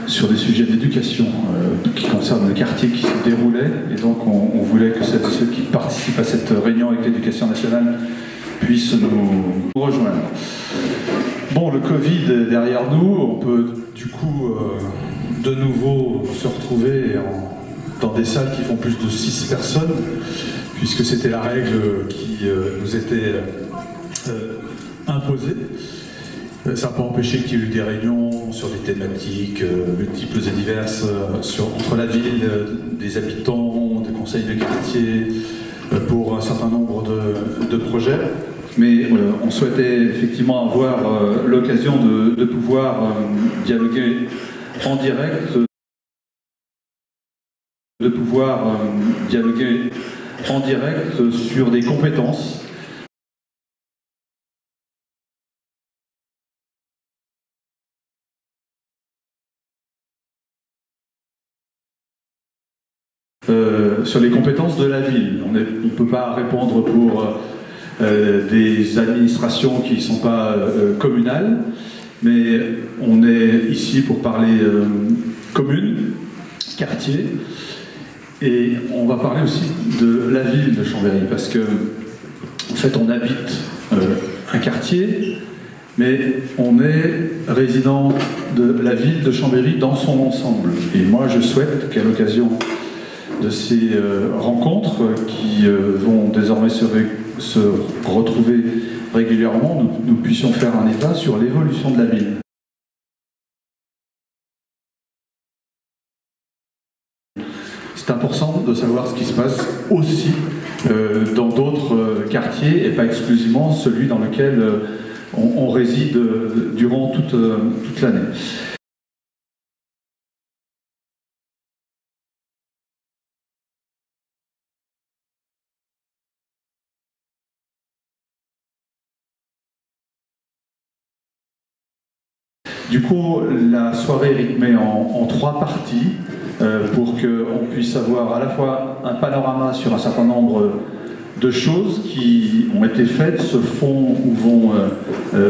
sur des sujets d'éducation qui concernent le quartier qui se déroulait. Et donc on voulait que celles et ceux qui participent à cette réunion avec l'éducation nationale puissent nous rejoindre. Bon, le Covid est derrière nous, on peut du coup de nouveau se retrouver dans des salles qui font plus de 6 personnes, puisque c'était la règle qui nous était imposée. Ça n'a pas empêché qu'il y ait eu des réunions sur des thématiques multiples et diverses entre la ville, des habitants, des conseils de quartier, pour un certain nombre de projets. Mais on souhaitait effectivement avoir l'occasion de pouvoir dialoguer en direct, sur des compétences. Sur les compétences de la ville. On ne peut pas répondre pour des administrations qui ne sont pas communales, mais on est ici pour parler commune, quartier, et on va parler aussi de la ville de Chambéry, parce que en fait on habite un quartier, mais on est résident de la ville de Chambéry dans son ensemble. Et moi je souhaite qu'à l'occasion de ces rencontres qui vont désormais se retrouver régulièrement, nous puissions faire un état sur l'évolution de la ville. C'est important de savoir ce qui se passe aussi dans d'autres quartiers et pas exclusivement celui dans lequel on réside durant toute l'année. Du coup, la soirée est rythmée en 3 parties pour qu'on puisse avoir à la fois un panorama sur un certain nombre de choses qui ont été faites, se font ou vont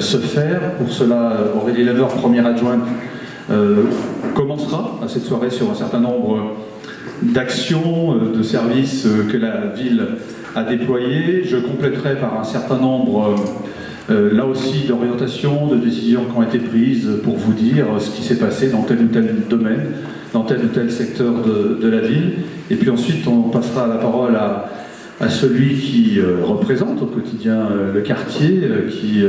se faire. Pour cela, Aurélie Lever, première adjointe, commencera à cette soirée sur un certain nombre d'actions, de services que la ville a déployés. Je compléterai par un certain nombre là aussi d'orientations, de décisions qui ont été prises pour vous dire ce qui s'est passé dans tel ou tel domaine, dans tel ou tel secteur de la ville. Et puis ensuite, on passera la parole à celui qui représente au quotidien le quartier, qui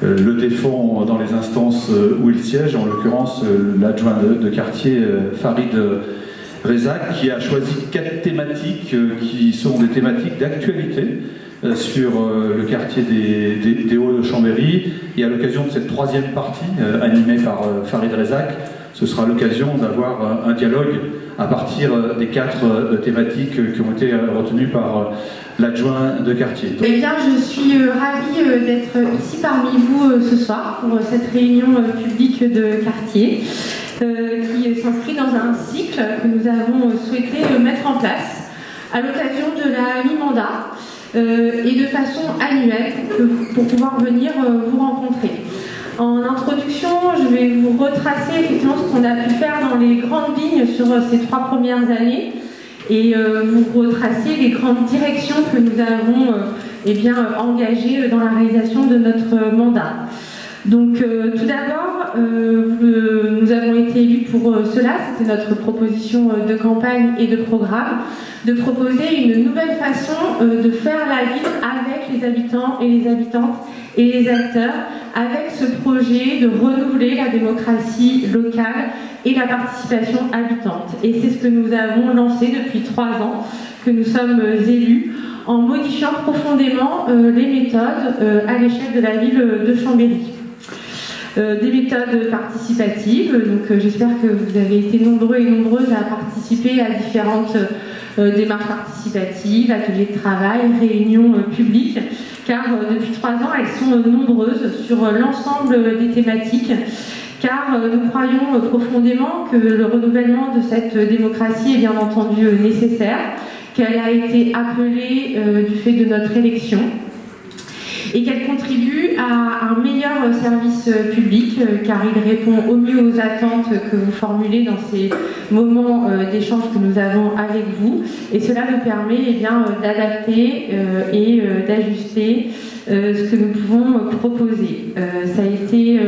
le défend dans les instances où il siège, en l'occurrence l'adjoint de quartier Farid Rezac, qui a choisi 4 thématiques qui sont des thématiques d'actualité sur le quartier des Hauts de Chambéry. Et à l'occasion de cette 3e partie, animée par Farid Rezac, ce sera l'occasion d'avoir un dialogue à partir des 4 thématiques qui ont été retenues par l'adjoint de quartier. Eh bien, je suis ravie d'être ici parmi vous ce soir pour cette réunion publique de quartier qui s'inscrit dans un cycle que nous avons souhaité mettre en place à l'occasion de la mi-mandat et de façon annuelle pour pouvoir venir vous rencontrer. En introduction, je vais vous retracer effectivement ce qu'on a pu faire dans les grandes lignes sur ces 3 premières années et vous retracer les grandes directions que nous avons engagées dans la réalisation de notre mandat. Donc tout d'abord, nous avons été élus pour cela, c'était notre proposition de campagne et de programme, de proposer une nouvelle façon de faire la ville avec les habitants et les habitantes et les acteurs, avec ce projet de renouveler la démocratie locale et la participation habitante. Et c'est ce que nous avons lancé depuis 3 ans, que nous sommes élus, en modifiant profondément les méthodes à l'échelle de la ville de Chambéry. Des méthodes participatives, donc j'espère que vous avez été nombreux et nombreuses à participer à différentes démarches participatives, ateliers de travail, réunions publiques, car depuis 3 ans elles sont nombreuses sur l'ensemble des thématiques, car nous croyons profondément que le renouvellement de cette démocratie est bien entendu nécessaire, qu'elle a été appelée du fait de notre élection, et qu'elle contribue à un meilleur service public, car il répond au mieux aux attentes que vous formulez dans ces moments d'échange que nous avons avec vous, et cela nous permet d'adapter et d'ajuster ce que nous pouvons proposer. Ça a été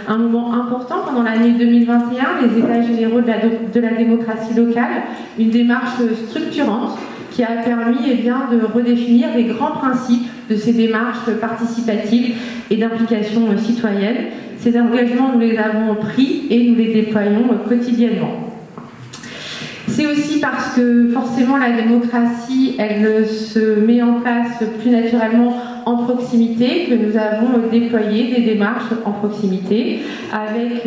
un moment important pendant l'année 2021, les États généraux de la démocratie locale, une démarche structurante qui a permis de redéfinir les grands principes de ces démarches participatives et d'implication citoyenne. Ces engagements, nous les avons pris et nous les déployons quotidiennement. C'est aussi parce que forcément la démocratie, elle se met en place plus naturellement en proximité que nous avons déployé des démarches en proximité avec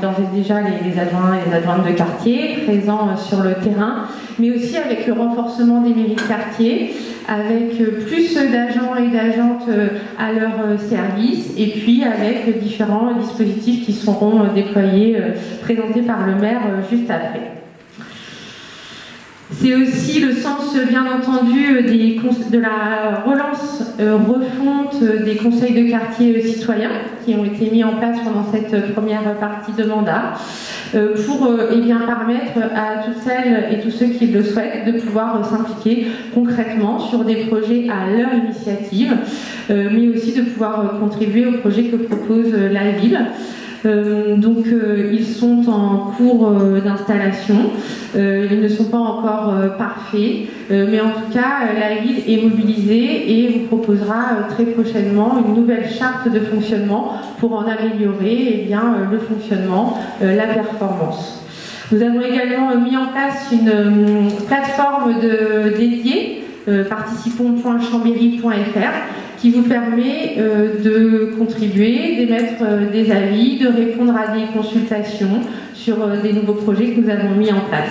d'ores et déjà les adjoints et les adjointes de quartier présents sur le terrain, mais aussi avec le renforcement des mairies de quartier, avec plus d'agents et d'agentes à leur service, et puis avec différents dispositifs qui seront déployés, présentés par le maire juste après. C'est aussi le sens, bien entendu, de la relance, refonte des conseils de quartier citoyens qui ont été mis en place pendant cette première partie de mandat pour permettre à toutes celles et tous ceux qui le souhaitent de pouvoir s'impliquer concrètement sur des projets à leur initiative, mais aussi de pouvoir contribuer aux projets que propose la ville. Ils sont en cours d'installation, ils ne sont pas encore parfaits, mais en tout cas la ville est mobilisée et vous proposera très prochainement une nouvelle charte de fonctionnement pour en améliorer le fonctionnement, la performance. Nous avons également mis en place une plateforme dédiée, participons.chambéry.fr, qui vous permet de contribuer, d'émettre des avis, de répondre à des consultations sur des nouveaux projets que nous avons mis en place.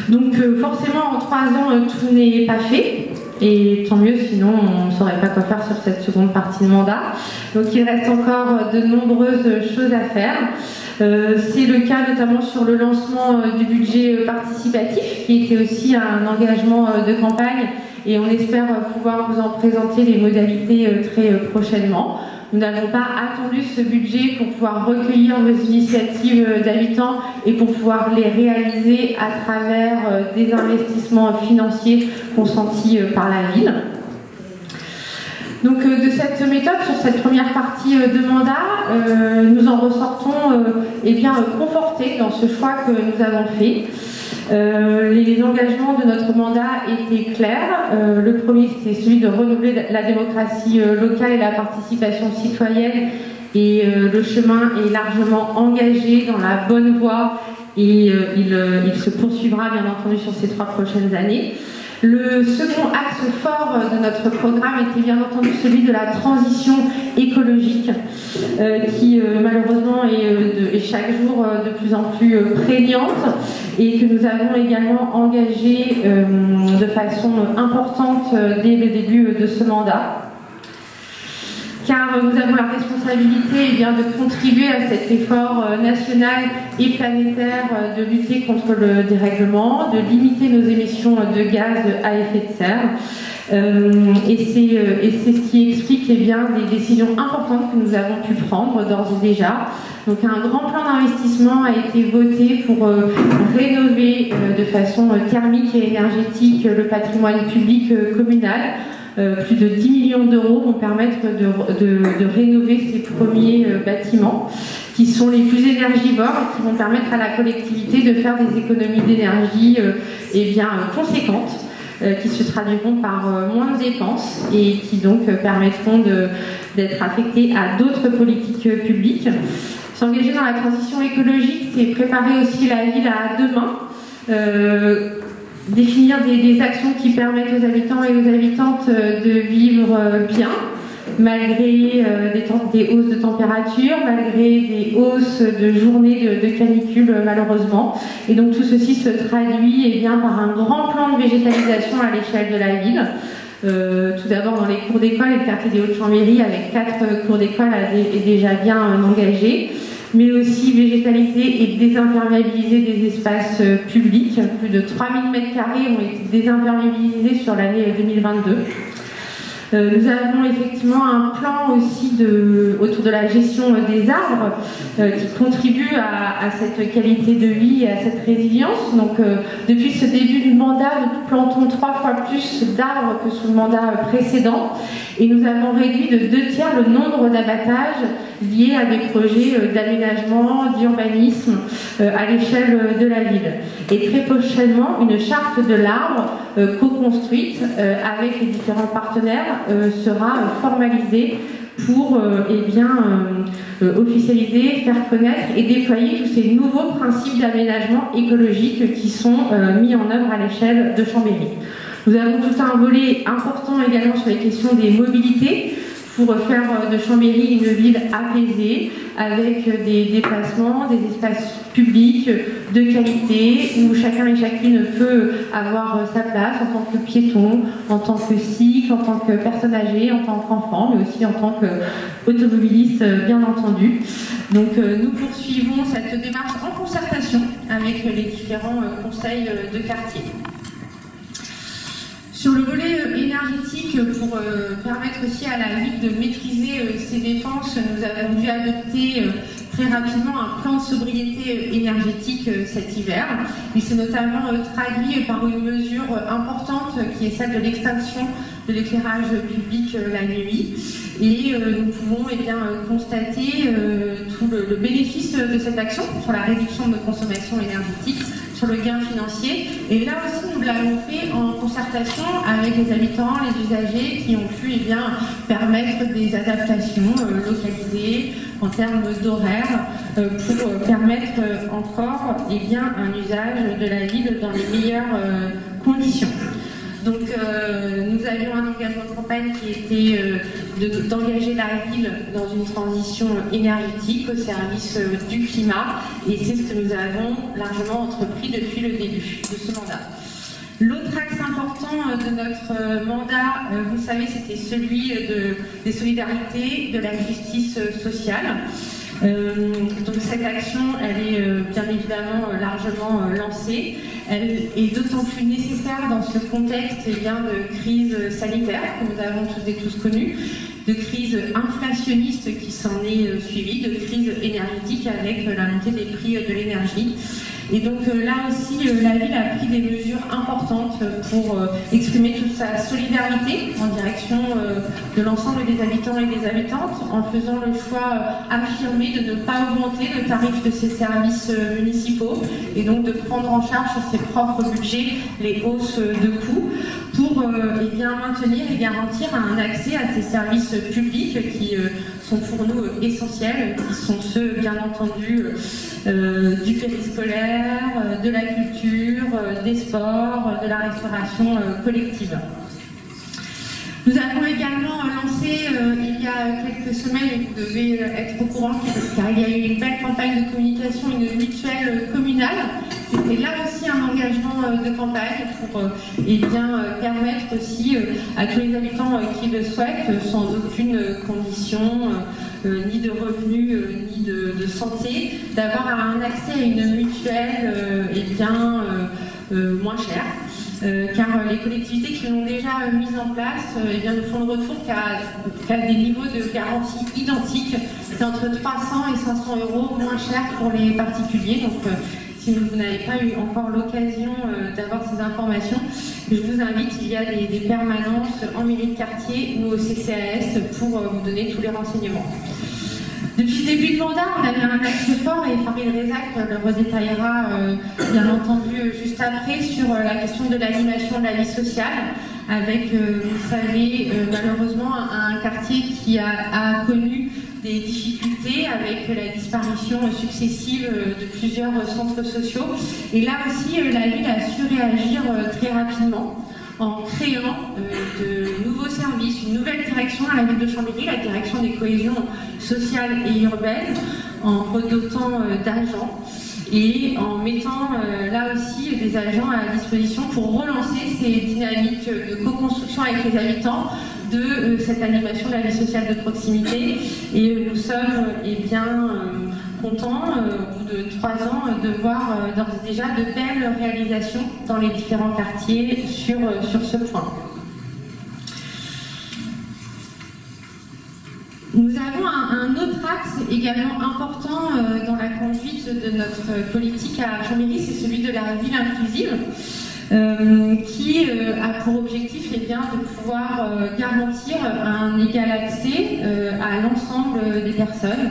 Donc forcément, en 3 ans, tout n'est pas fait, et tant mieux, sinon on ne saurait pas quoi faire sur cette seconde partie de mandat. Donc il reste encore de nombreuses choses à faire. C'est le cas notamment sur le lancement du budget participatif, qui était aussi un engagement de campagne, et on espère pouvoir vous en présenter les modalités très prochainement. Nous n'avons pas attendu ce budget pour pouvoir recueillir vos initiatives d'habitants et pour pouvoir les réaliser à travers des investissements financiers consentis par la ville. Donc de cette méthode, sur cette première partie de mandat, nous en ressortons confortés dans ce choix que nous avons fait. Les engagements de notre mandat étaient clairs. Le premier, c'était celui de renouveler la démocratie locale et la participation citoyenne, et le chemin est largement engagé dans la bonne voie, et il se poursuivra bien entendu sur ces 3 prochaines années. Le second axe fort de notre programme était bien entendu celui de la transition écologique, qui malheureusement est chaque jour de plus en plus prégnante, et que nous avons également engagé de façon importante dès le début de ce mandat. Car nous avons la responsabilité de contribuer à cet effort national et planétaire de lutter contre le dérèglement, de limiter nos émissions de gaz à effet de serre. Et c'est ce qui explique des décisions importantes que nous avons pu prendre d'ores et déjà. Donc un grand plan d'investissement a été voté pour rénover de façon thermique et énergétique le patrimoine public communal. Plus de 10 millions d'euros vont permettre de rénover ces premiers bâtiments qui sont les plus énergivores et qui vont permettre à la collectivité de faire des économies d'énergie conséquentes, qui se traduiront par moins de dépenses et qui donc permettront d'être affectées à d'autres politiques publiques. S'engager dans la transition écologique, c'est préparer aussi la ville à demain. Définir des actions qui permettent aux habitants et aux habitantes de vivre bien, malgré des hausses de température, malgré des hausses de journées de canicule malheureusement. Et donc tout ceci se traduit par un grand plan de végétalisation à l'échelle de la ville. Tout d'abord dans les cours d'école, et le quartier des Hauts-de-Chambéry avec 4 cours d'école est déjà bien engagé, mais aussi végétaliser et désimperméabiliser des espaces publics. Plus de 3000 m² ont été désimperméabilisés sur l'année 2022. Nous avons effectivement un plan aussi autour de la gestion des arbres qui contribue à cette qualité de vie et à cette résilience. Donc depuis ce début du mandat, nous plantons 3 fois plus d'arbres que sous le mandat précédent et nous avons réduit de 2/3 le nombre d'abattages liés à des projets d'aménagement, d'urbanisme à l'échelle de la ville. Et très prochainement, une charte de l'arbre co-construite avec les différents partenaires sera formalisée pour officialiser, faire connaître et déployer tous ces nouveaux principes d'aménagement écologique qui sont mis en œuvre à l'échelle de Chambéry. Nous avons tout un volet important également sur les questions des mobilités pour faire de Chambéry une ville apaisée avec des déplacements, des espaces publics de qualité où chacun et chacune peut avoir sa place en tant que piéton, en tant que cycle, en tant que personne âgée, en tant qu'enfant, mais aussi en tant qu'automobiliste, bien entendu. Donc nous poursuivons cette démarche en concertation avec les différents conseils de quartier. Sur le volet énergétique, pour permettre aussi à la ville de maîtriser ses dépenses, nous avons dû adopter très rapidement un plan de sobriété énergétique cet hiver. Il s'est notamment traduit par une mesure importante qui est celle de l'extinction de l'éclairage public la nuit. Et nous pouvons constater tout le bénéfice de cette action sur la réduction de nos consommations énergétiques, sur le gain financier. Et là aussi, nous l'avons fait en concertation avec les habitants, les usagers qui ont pu permettre des adaptations localisées en termes d'horaire pour permettre encore un usage de la ville dans les meilleures conditions. Donc nous avions un engagement de campagne qui était d'engager la ville dans une transition énergétique au service du climat et c'est ce que nous avons largement entrepris depuis le début de ce mandat. L'autre axe important de notre mandat, vous savez, c'était celui des solidarités, de la justice sociale. Donc cette action, elle est bien évidemment largement lancée. Elle est d'autant plus nécessaire dans ce contexte de crise sanitaire que nous avons toutes et tous connue, de crise inflationniste qui s'en est suivie, de crise énergétique avec la montée des prix de l'énergie. Et donc là aussi, la ville a pris des mesures importantes pour exprimer toute sa solidarité en direction de l'ensemble des habitants et des habitantes, en faisant le choix affirmé de ne pas augmenter le tarif de ses services municipaux et donc de prendre en charge sur ses propres budgets les hausses de coûts pour maintenir et garantir un accès à ces services publics qui sont pour nous essentiels, qui sont ceux, bien entendu, du périscolaire, de la culture, des sports, de la restauration collective. Nous avons également lancé il y a quelques semaines, et vous devez être au courant car il y a eu une belle campagne de communication, une mutuelle communale. C'était là aussi un engagement de campagne pour permettre aussi à tous les habitants qui le souhaitent, sans aucune condition, ni de revenus, ni de santé, d'avoir un accès à une mutuelle moins chère. Car les collectivités qui l'ont déjà mise en place ne font le retour qu'à des niveaux de garantie identiques. C'est entre 300 et 500 euros moins cher pour les particuliers. Donc, si vous n'avez pas eu encore l'occasion d'avoir ces informations, je vous invite, il y a des permanences en milieu de quartier ou au CCAS pour vous donner tous les renseignements. Depuis le début de mandat, on avait un axe fort et Farid Rezac le redétaillera bien entendu juste après sur la question de l'animation de la vie sociale avec, vous savez, malheureusement un quartier qui a connu des difficultés avec la disparition successive de plusieurs centres sociaux. Et là aussi, la ville a su réagir très rapidement en créant de nouveaux services, une nouvelle direction à la ville de Chambéry, la direction des cohésions sociales et urbaines, en redotant d'agents et en mettant là aussi des agents à disposition pour relancer ces dynamiques de co-construction avec les habitants de cette animation de la vie sociale de proximité. Et nous sommes contents, au bout de 3 ans, de voir d'ores et déjà de belles réalisations dans les différents quartiers sur ce point. Nous avons un autre axe également important dans la conduite de notre politique à Chambéry, c'est celui de la ville inclusive, qui a pour objectif de pouvoir garantir un égal accès à l'ensemble des personnes,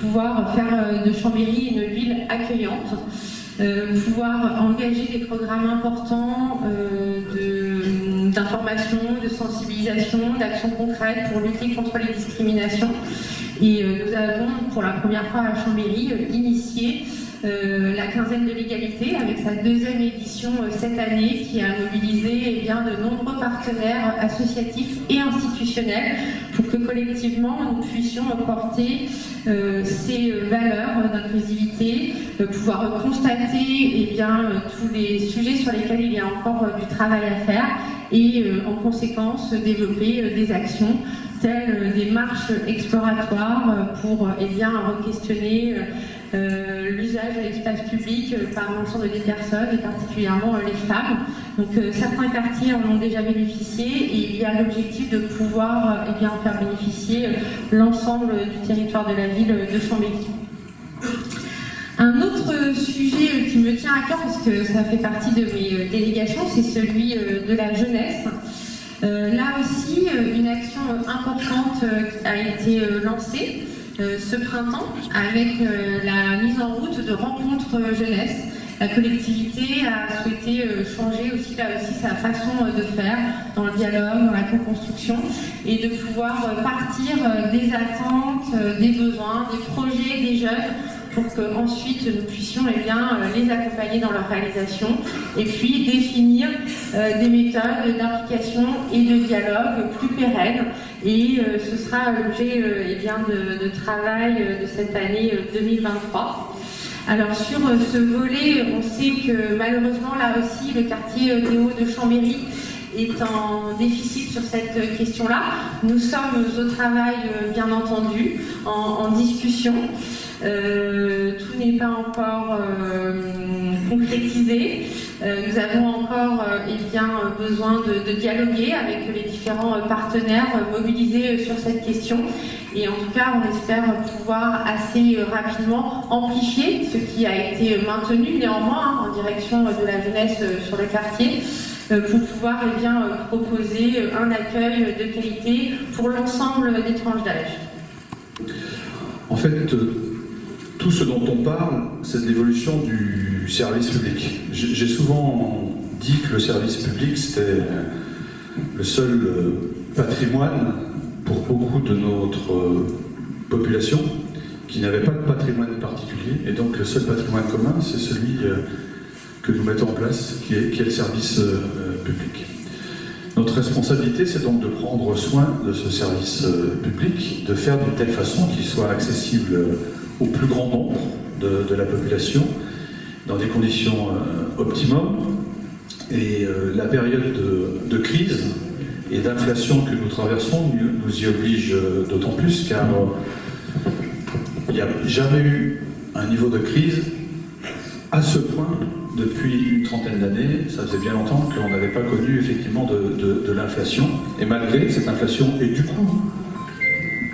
pouvoir faire de Chambéry une ville accueillante, pouvoir engager des programmes importants d'information, de sensibilisation, d'actions concrètes pour lutter contre les discriminations. Et nous avons, pour la première fois à Chambéry, initié la quinzaine de l'égalité avec sa 2e édition cette année qui a mobilisé de nombreux partenaires associatifs et institutionnels pour que collectivement nous puissions porter ces valeurs d'inclusivité, pouvoir constater tous les sujets sur lesquels il y a encore du travail à faire et en conséquence développer des actions telles des marches exploratoires pour re-questionner l'usage de l'espace public par l'ensemble des personnes et particulièrement les femmes. Donc certains quartiers en ont déjà bénéficié et il y a l'objectif de pouvoir en faire bénéficier l'ensemble du territoire de la ville de Chambéry. Un autre sujet qui me tient à cœur, parce que ça fait partie de mes délégations, c'est celui de la jeunesse. Là aussi, une action importante a été lancée ce printemps avec la mise en route de rencontres jeunesse. La collectivité a souhaité changer aussi sa façon de faire dans le dialogue, dans la co-construction et de pouvoir partir des attentes, des besoins, des projets des jeunes pour qu'ensuite nous puissions les accompagner dans leur réalisation et puis définir des méthodes d'implication et de dialogue plus pérennes. Et ce sera l'objet de travail de cette année 2023. Alors sur ce volet, on sait que malheureusement là aussi le quartier des Hauts de Chambéry est en déficit sur cette question-là. Nous sommes au travail bien entendu, en discussion. Tout n'est pas encore concrétisé. Nous avons encore besoin de dialoguer avec les différents partenaires mobilisés sur cette question. Et en tout cas, on espère pouvoir assez rapidement amplifier ce qui a été maintenu néanmoins en direction de la jeunesse sur le quartier pour pouvoir proposer un accueil de qualité pour l'ensemble des tranches d'âge. En fait, tout ce dont on parle, c'est de l'évolution du service public. J'ai souvent dit que le service public, c'était le seul patrimoine pour beaucoup de notre population qui n'avait pas de patrimoine particulier. Et donc le seul patrimoine commun, c'est celui que nous mettons en place, qui est le service public. Notre responsabilité, c'est donc de prendre soin de ce service public, de faire d'une telle façon qu'il soit accessible au plus grand nombre de la population, dans des conditions optimum. Et la période de crise et d'inflation que nous traversons nous y oblige d'autant plus, car il n'y a jamais eu un niveau de crise à ce point depuis une trentaine d'années. Ça faisait bien longtemps qu'on n'avait pas connu effectivement de l'inflation. Et malgré cette inflation et du coup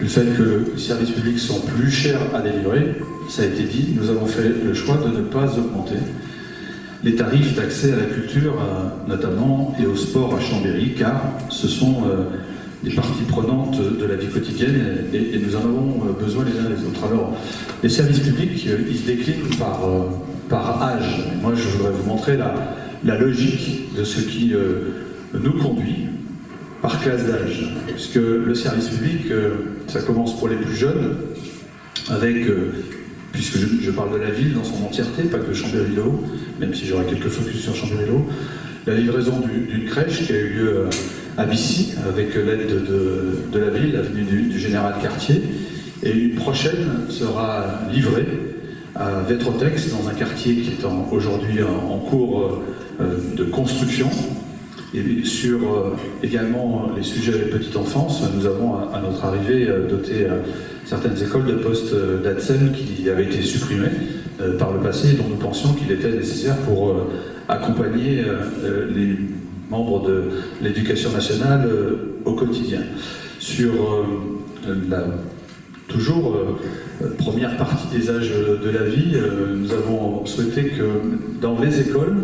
le fait que les services publics sont plus chers à délivrer, ça a été dit, nous avons fait le choix de ne pas augmenter les tarifs d'accès à la culture, notamment, et au sport à Chambéry, car ce sont des parties prenantes de la vie quotidienne et nous en avons besoin les uns les autres. Alors, les services publics, ils se déclinent par âge. Et moi, je voudrais vous montrer la logique de ce qui nous conduit par classe d'âge. Puisque le service public, ça commence pour les plus jeunes, avec, puisque je parle de la ville dans son entièreté, pas que Chambéry-le-Haut, même si j'aurai quelques focus sur Chambéry-le-Haut, la livraison d'une crèche qui a eu lieu à Bissy, avec l'aide de la ville, l'avenue du Général Cartier, et une prochaine sera livrée à Vétrotex, dans un quartier qui est aujourd'hui en cours de construction. Et sur également les sujets de la petite enfance, nous avons à notre arrivée doté certaines écoles de postes d'ADSEM qui avaient été supprimées par le passé et dont nous pensions qu'il était nécessaire pour accompagner les membres de l'éducation nationale au quotidien. Sur toujours, première partie des âges de la vie, nous avons souhaité que dans les écoles,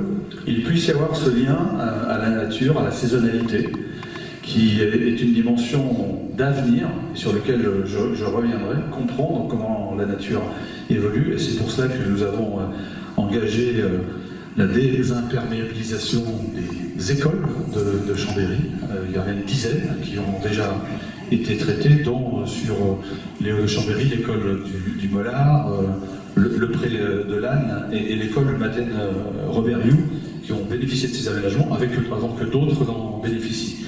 il puisse y avoir ce lien à la nature, à la saisonnalité, qui est une dimension d'avenir sur laquelle je reviendrai, comprendre comment la nature évolue, et c'est pour cela que nous avons engagé la désimperméabilisation des écoles de Chambéry. Il y en a une dizaine qui ont déjà été traitées, dont sur les Hauts de Chambéry, l'école du Mollard, le Pré de l'Âne et l'école Madeleine Robert-Hue, qui ont bénéficié de ces aménagements, avec avant que d'autres en bénéficient.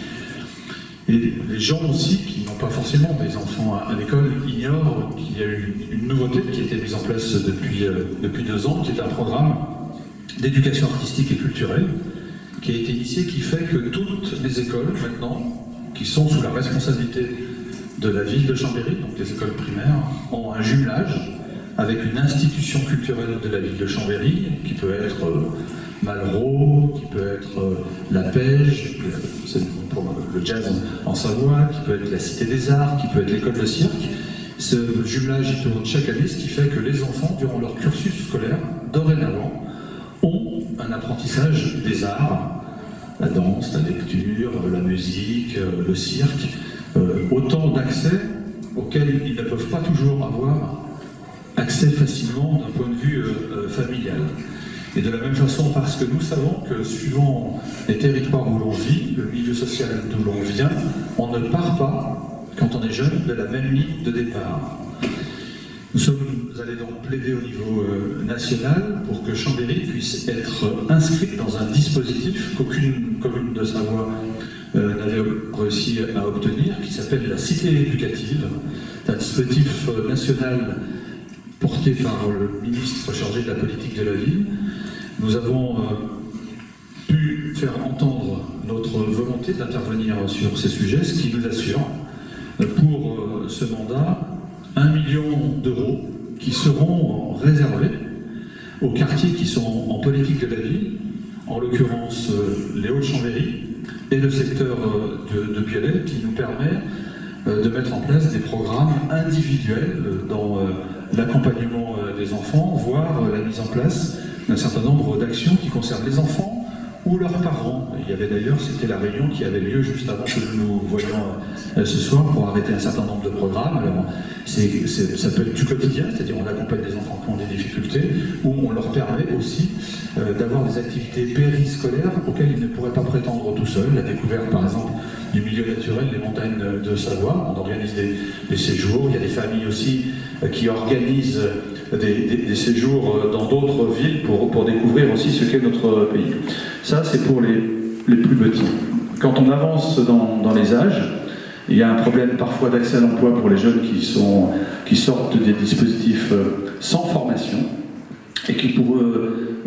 Et les gens aussi, qui n'ont pas forcément des enfants à l'école, ignorent qu'il y a eu une nouveauté qui a été mise en place depuis 2 ans, qui est un programme d'éducation artistique et culturelle, qui a été initié, qui fait que toutes les écoles, maintenant, qui sont sous la responsabilité de la ville de Chambéry, donc les écoles primaires, ont un jumelage avec une institution culturelle de la ville de Chambéry, qui peut être Malraux, qui peut être la Pège, pour le jazz en Savoie, qui peut être la Cité des Arts, qui peut être l'école de cirque. Ce jumelage il tourne chaque année, ce qui fait que les enfants, durant leur cursus scolaire, dorénavant, ont un apprentissage des arts, la danse, la lecture, la musique, le cirque, autant d'accès auxquels ils ne peuvent pas toujours avoir accès facilement d'un point de vue familial. Et de la même façon, parce que nous savons que suivant les territoires où l'on vit, le milieu social d'où l'on vient, on ne part pas, quand on est jeune, de la même ligne de départ. Nous allons donc plaider au niveau national pour que Chambéry puisse être inscrite dans un dispositif qu'aucune commune de Savoie n'avait réussi à obtenir, qui s'appelle la Cité éducative. C'est un dispositif national porté par le ministre chargé de la politique de la ville. Nous avons pu faire entendre notre volonté d'intervenir sur ces sujets, ce qui nous assure, pour ce mandat, 1 million d'euros qui seront réservés aux quartiers qui sont en politique de la ville, en l'occurrence les Hauts de Chambéry et le secteur de Piolet, qui nous permet de mettre en place des programmes individuels dans l'accompagnement des enfants, voire la mise en place d'un certain nombre d'actions qui concernent les enfants ou leurs parents. Il y avait d'ailleurs, c'était la réunion qui avait lieu juste avant que nous nous voyions ce soir pour arrêter un certain nombre de programmes. Alors, ça peut être du quotidien, c'est-à-dire on accompagne les enfants qui ont des difficultés, ou on leur permet aussi d'avoir des activités périscolaires auxquelles ils ne pourraient pas prétendre tout seuls. La découverte, par exemple, du milieu naturel, des montagnes de Savoie, on organise des séjours. Il y a des familles aussi qui organisent des séjours dans d'autres villes pour découvrir aussi ce qu'est notre pays. Ça, c'est pour les plus petits. Quand on avance dans les âges, il y a un problème parfois d'accès à l'emploi pour les jeunes qui sortent des dispositifs sans formation et qui pour eux,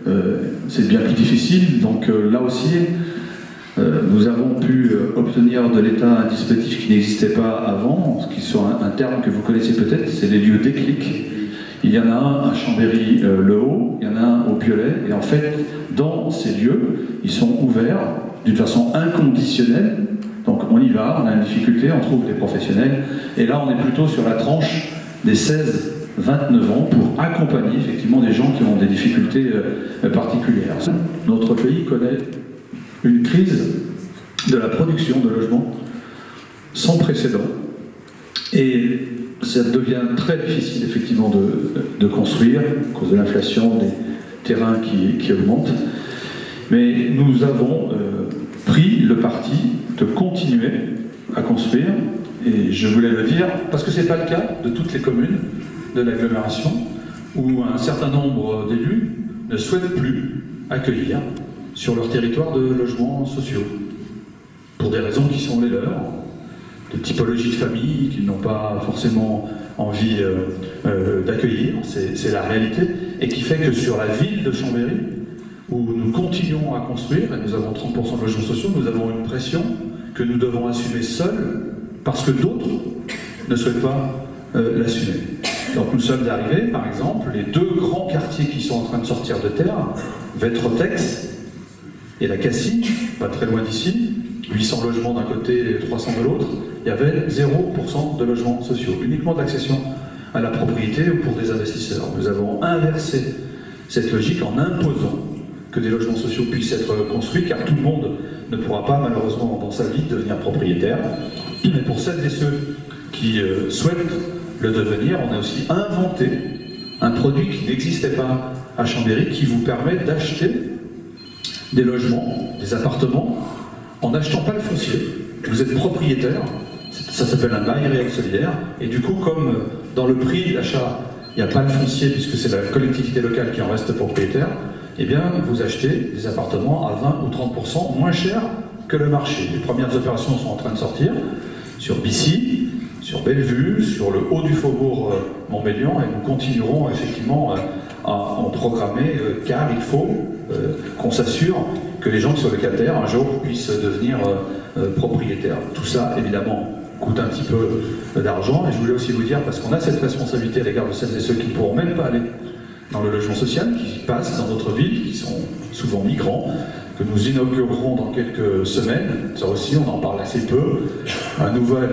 c'est bien plus difficile. Donc là aussi, nous avons pu obtenir de l'État un dispositif qui n'existait pas avant, qui sont un terme que vous connaissez peut-être, c'est les lieux déclics. Il y en a un à Chambéry-le-Haut, il y en a un au Piolet, et en fait, dans ces lieux, ils sont ouverts d'une façon inconditionnelle. Donc on y va, on a une difficulté, on trouve des professionnels, et là on est plutôt sur la tranche des 16-29 ans pour accompagner effectivement des gens qui ont des difficultés particulières. Notre pays connaît une crise de la production de logements sans précédent, et ça devient très difficile effectivement de construire à cause de l'inflation, des terrains qui augmentent. Mais nous avons pris le parti de continuer à construire, et je voulais le dire parce que ce n'est pas le cas de toutes les communes de l'agglomération où un certain nombre d'élus ne souhaitent plus accueillir sur leur territoire de logements sociaux pour des raisons qui sont les leurs, de typologie de famille qu'ils n'ont pas forcément envie d'accueillir, c'est la réalité, et qui fait que sur la ville de Chambéry, où nous continuons à construire, et nous avons 30% de logements sociaux, nous avons une pression que nous devons assumer seuls, parce que d'autres ne souhaitent pas l'assumer. Donc nous sommes arrivés, par exemple, les 2 grands quartiers qui sont en train de sortir de terre, Vétrotex et la Cassine, pas très loin d'ici, 800 logements d'un côté et 300 de l'autre, il y avait 0% de logements sociaux, uniquement d'accession à la propriété ou pour des investisseurs. Nous avons inversé cette logique en imposant que des logements sociaux puissent être construits, car tout le monde ne pourra pas, malheureusement, dans sa vie, devenir propriétaire. Mais pour celles et ceux qui souhaitent le devenir, on a aussi inventé un produit qui n'existait pas à Chambéry, qui vous permet d'acheter des logements, des appartements, en n'achetant pas le foncier. Vous êtes propriétaire, ça s'appelle un bail réel solidaire, et du coup, comme dans le prix d'achat, il n'y a pas le foncier, puisque c'est la collectivité locale qui en reste propriétaire, eh bien, vous achetez des appartements à 20 ou 30% moins cher que le marché. Les premières opérations sont en train de sortir sur Bissy, sur Bellevue, sur le haut du faubourg Montmélian, et nous continuerons effectivement à en programmer, car il faut qu'on s'assure que les gens qui sont locataires, un jour, puissent devenir propriétaires. Tout ça, évidemment, coûte un petit peu d'argent, et je voulais aussi vous dire, parce qu'on a cette responsabilité à l'égard de celles et ceux qui ne pourront même pas aller dans le logement social, qui passent dans notre ville, qui sont souvent migrants, que nous inaugurerons dans quelques semaines. Ça aussi, on en parle assez peu. Un nouvel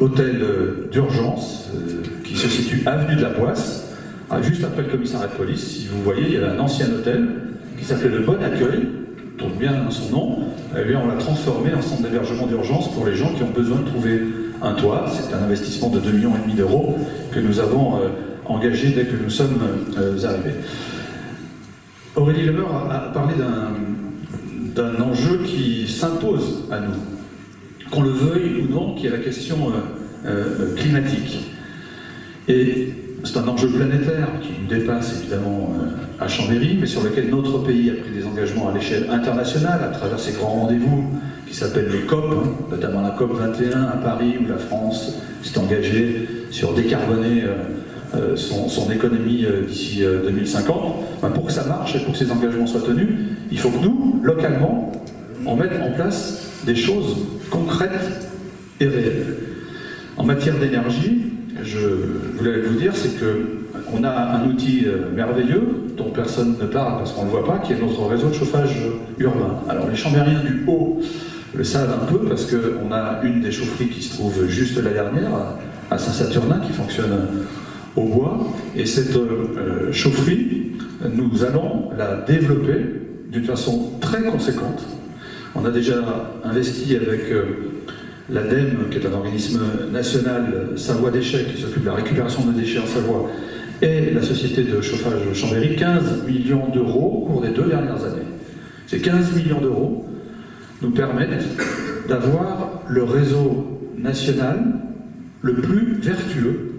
hôtel d'urgence qui se situe avenue de la Poisse, juste après le commissariat de police. Si vous voyez, il y avait un ancien hôtel qui s'appelait le Bon Accueil, tombe bien dans son nom. Eh bien, on l'a transformé en centre d'hébergement d'urgence pour les gens qui ont besoin de trouver un toit. C'est un investissement de 2,5 millions d'euros que nous avons engagé dès que nous sommes arrivés. Aurélie Lemeur a parlé d'un enjeu qui s'impose à nous, qu'on le veuille ou non, qui est la question climatique. Et c'est un enjeu planétaire qui nous dépasse évidemment à Chambéry, mais sur lequel notre pays a pris des engagements à l'échelle internationale à travers ces grands rendez-vous qui s'appellent les COP, notamment la COP 21 à Paris, où la France s'est engagée sur décarboner son économie d'ici 2050. Pour que ça marche et pour que ces engagements soient tenus, il faut que nous, localement, on mette en place des choses concrètes et réelles. En matière d'énergie, je voulais vous dire, c'est qu'on a un outil merveilleux dont personne ne parle parce qu'on ne le voit pas, qui est notre réseau de chauffage urbain. Alors les Chambériens du Haut le savent un peu parce qu'on a une des chaufferies qui se trouve juste la dernière, à Saint-Saturnin, qui fonctionne au bois. Et cette chaufferie, nous allons la développer d'une façon très conséquente. On a déjà investi avec l'ADEME, qui est un organisme national, Savoie Déchets, qui s'occupe de la récupération des déchets en Savoie, et la société de chauffage Chambéry, 15 millions d'euros au cours des 2 dernières années. Ces 15 millions d'euros nous permettent d'avoir le réseau national le plus vertueux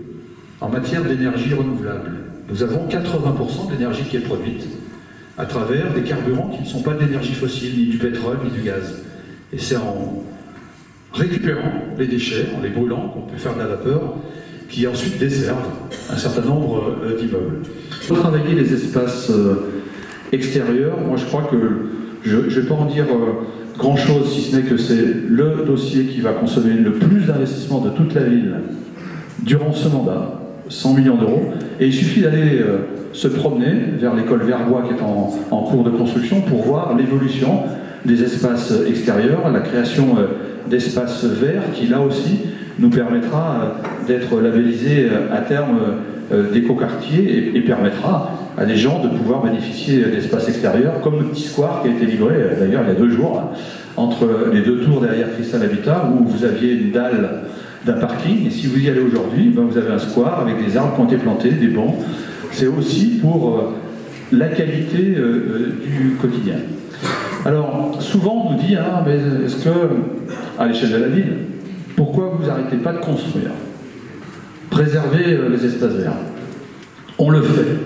en matière d'énergie renouvelable. Nous avons 80% de l'énergie qui est produite à travers des carburants qui ne sont pas de l'énergie fossile, ni du pétrole, ni du gaz. Et c'est en récupérant les déchets, en les brûlant, qu'on peut faire de la vapeur, qui ensuite desservent un certain nombre d'immeubles. Pour travailler les espaces extérieurs, moi je crois que je ne vais pas en dire grand-chose, si ce n'est que c'est le dossier qui va consommer le plus d'investissement de toute la ville durant ce mandat, 100 millions d'euros, et il suffit d'aller se promener vers l'école Verbois qui est en cours de construction pour voir l'évolution des espaces extérieurs, la création d'espaces verts qui là aussi nous permettra d'être labellisés à terme d'écoquartier et permettra à des gens de pouvoir bénéficier d'espaces extérieurs comme le petit square qui a été livré d'ailleurs il y a 2 jours entre les 2 tours derrière Cristal Habitat où vous aviez une dalle d'un parking et si vous y allez aujourd'hui, vous avez un square avec des arbres qui ont été plantés, des bancs. C'est aussi pour la qualité du quotidien. Alors, souvent on nous dit, mais est-ce que, à l'échelle de la ville, pourquoi vous n'arrêtez pas de construire? Préserver les espaces verts. On le fait.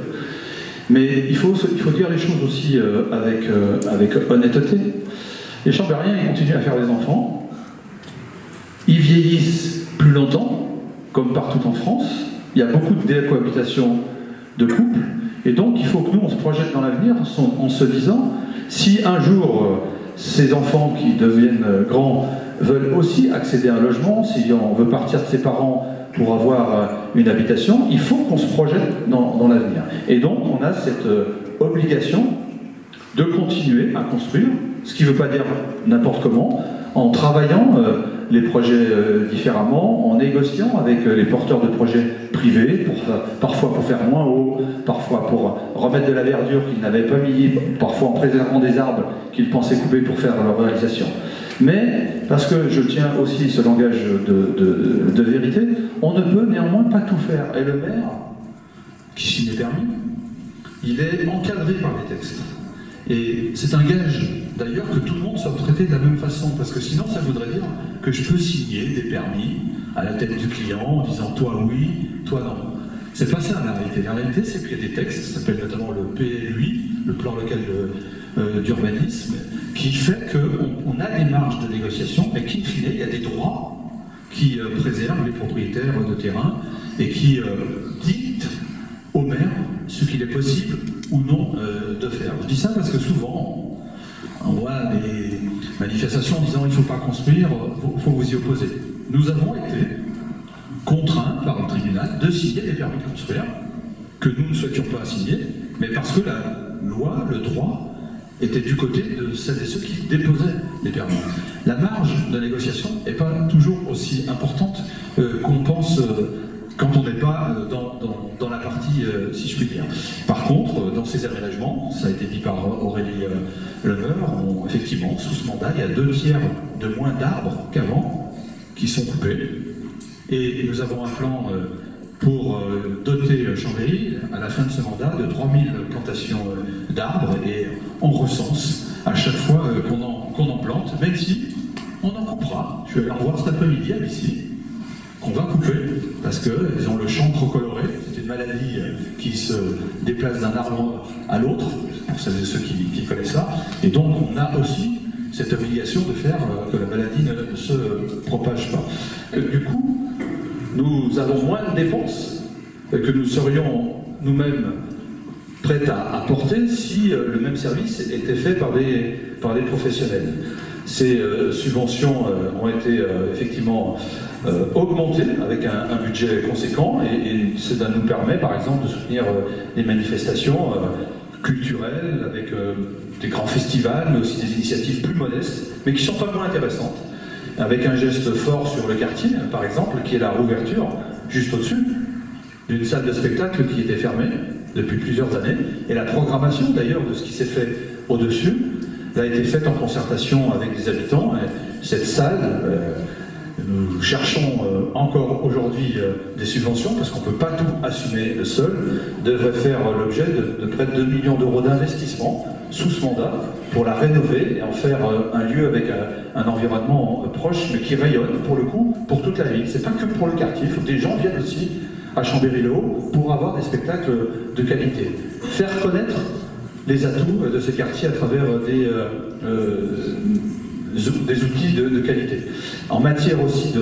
Mais il faut dire les choses aussi avec honnêteté. Les Chambériens, ils continuent à faire des enfants. Ils vieillissent plus longtemps, comme partout en France. Il y a beaucoup de décohabitation de couples. Et donc, il faut que nous, on se projette dans l'avenir en se disant, si un jour, ces enfants qui deviennent grands veulent aussi accéder à un logement, si on veut partir de ses parents pour avoir une habitation, il faut qu'on se projette dans l'avenir. Et donc, on a cette obligation de continuer à construire, ce qui ne veut pas dire n'importe comment, en travaillant les projets différemment, en négociant avec les porteurs de projets privés, parfois pour faire moins haut, parfois pour remettre de la verdure qu'ils n'avaient pas mis, parfois en préservant des arbres qu'ils pensaient couper pour faire leur réalisation. Mais, parce que je tiens aussi ce langage de vérité, on ne peut néanmoins pas tout faire. Et le maire, qui signe les permis, il est encadré par les textes. Et c'est un gage, d'ailleurs, que tout le monde soit traité de la même façon, parce que sinon ça voudrait dire que je peux signer des permis à la tête du client en disant « toi oui, toi non ». C'est pas ça la réalité. La réalité, c'est qu'il y a des textes, ça s'appelle notamment le PLUI, le plan local d'urbanisme, qui fait qu'on a des marges de négociation, mais qu'in fine, il y a des droits qui préservent les propriétaires de terrain et qui dictent au maire ce qu'il est possible ou non de faire. Je dis ça parce que souvent, on voit des manifestations en disant il ne faut pas construire, il faut vous y opposer. Nous avons été contraints par le tribunal de signer des permis de construire que nous ne souhaitions pas signer, mais parce que la loi, le droit, était du côté de celles et ceux qui déposaient les permis. La marge de négociation n'est pas toujours aussi importante qu'on pense quand on n'est pas dans la partie, si je puis dire. Par contre, dans ces aménagements, ça a été dit par Aurélie Lemeur, effectivement, sous ce mandat, il y a 2/3 de moins d'arbres qu'avant qui sont coupés. Et nous avons un plan pour doter Chambéry, à la fin de ce mandat, de 3000 plantations d'arbres, et on recense à chaque fois qu'on en plante, même si on en coupera. Je vais aller en voir cet après-midi ici, qu'on va couper, parce qu'ils ont le chancre coloré, c'est une maladie qui se déplace d'un arbre à l'autre, pour celles et ceux qui connaissent ça, et donc on a aussi cette obligation de faire que la maladie ne se propage pas. Du coup, nous avons moins de dépenses que nous serions nous-mêmes prêts à apporter si le même service était fait par des professionnels. Ces subventions ont été effectivement augmentées avec un budget conséquent et ça nous permet par exemple de soutenir des manifestations culturelles avec des grands festivals, mais aussi des initiatives plus modestes, mais qui ne sont pas moins intéressantes, avec un geste fort sur le quartier, par exemple, qui est la rouverture, juste au-dessus, d'une salle de spectacle qui était fermée depuis plusieurs années, et la programmation d'ailleurs de ce qui s'est fait au-dessus a été faite en concertation avec des habitants. Et cette salle, nous cherchons encore aujourd'hui des subventions, parce qu'on ne peut pas tout assumer seul, devrait faire l'objet de près de 2 millions d'euros d'investissement sous ce mandat pour la rénover et en faire un lieu avec un environnement proche, mais qui rayonne pour le coup pour toute la ville. C'est pas que pour le quartier, il faut que des gens viennent aussi à Chambéry-le-Haut pour avoir des spectacles de qualité. Faire connaître les atouts de ces quartiers à travers des outils de qualité. En matière aussi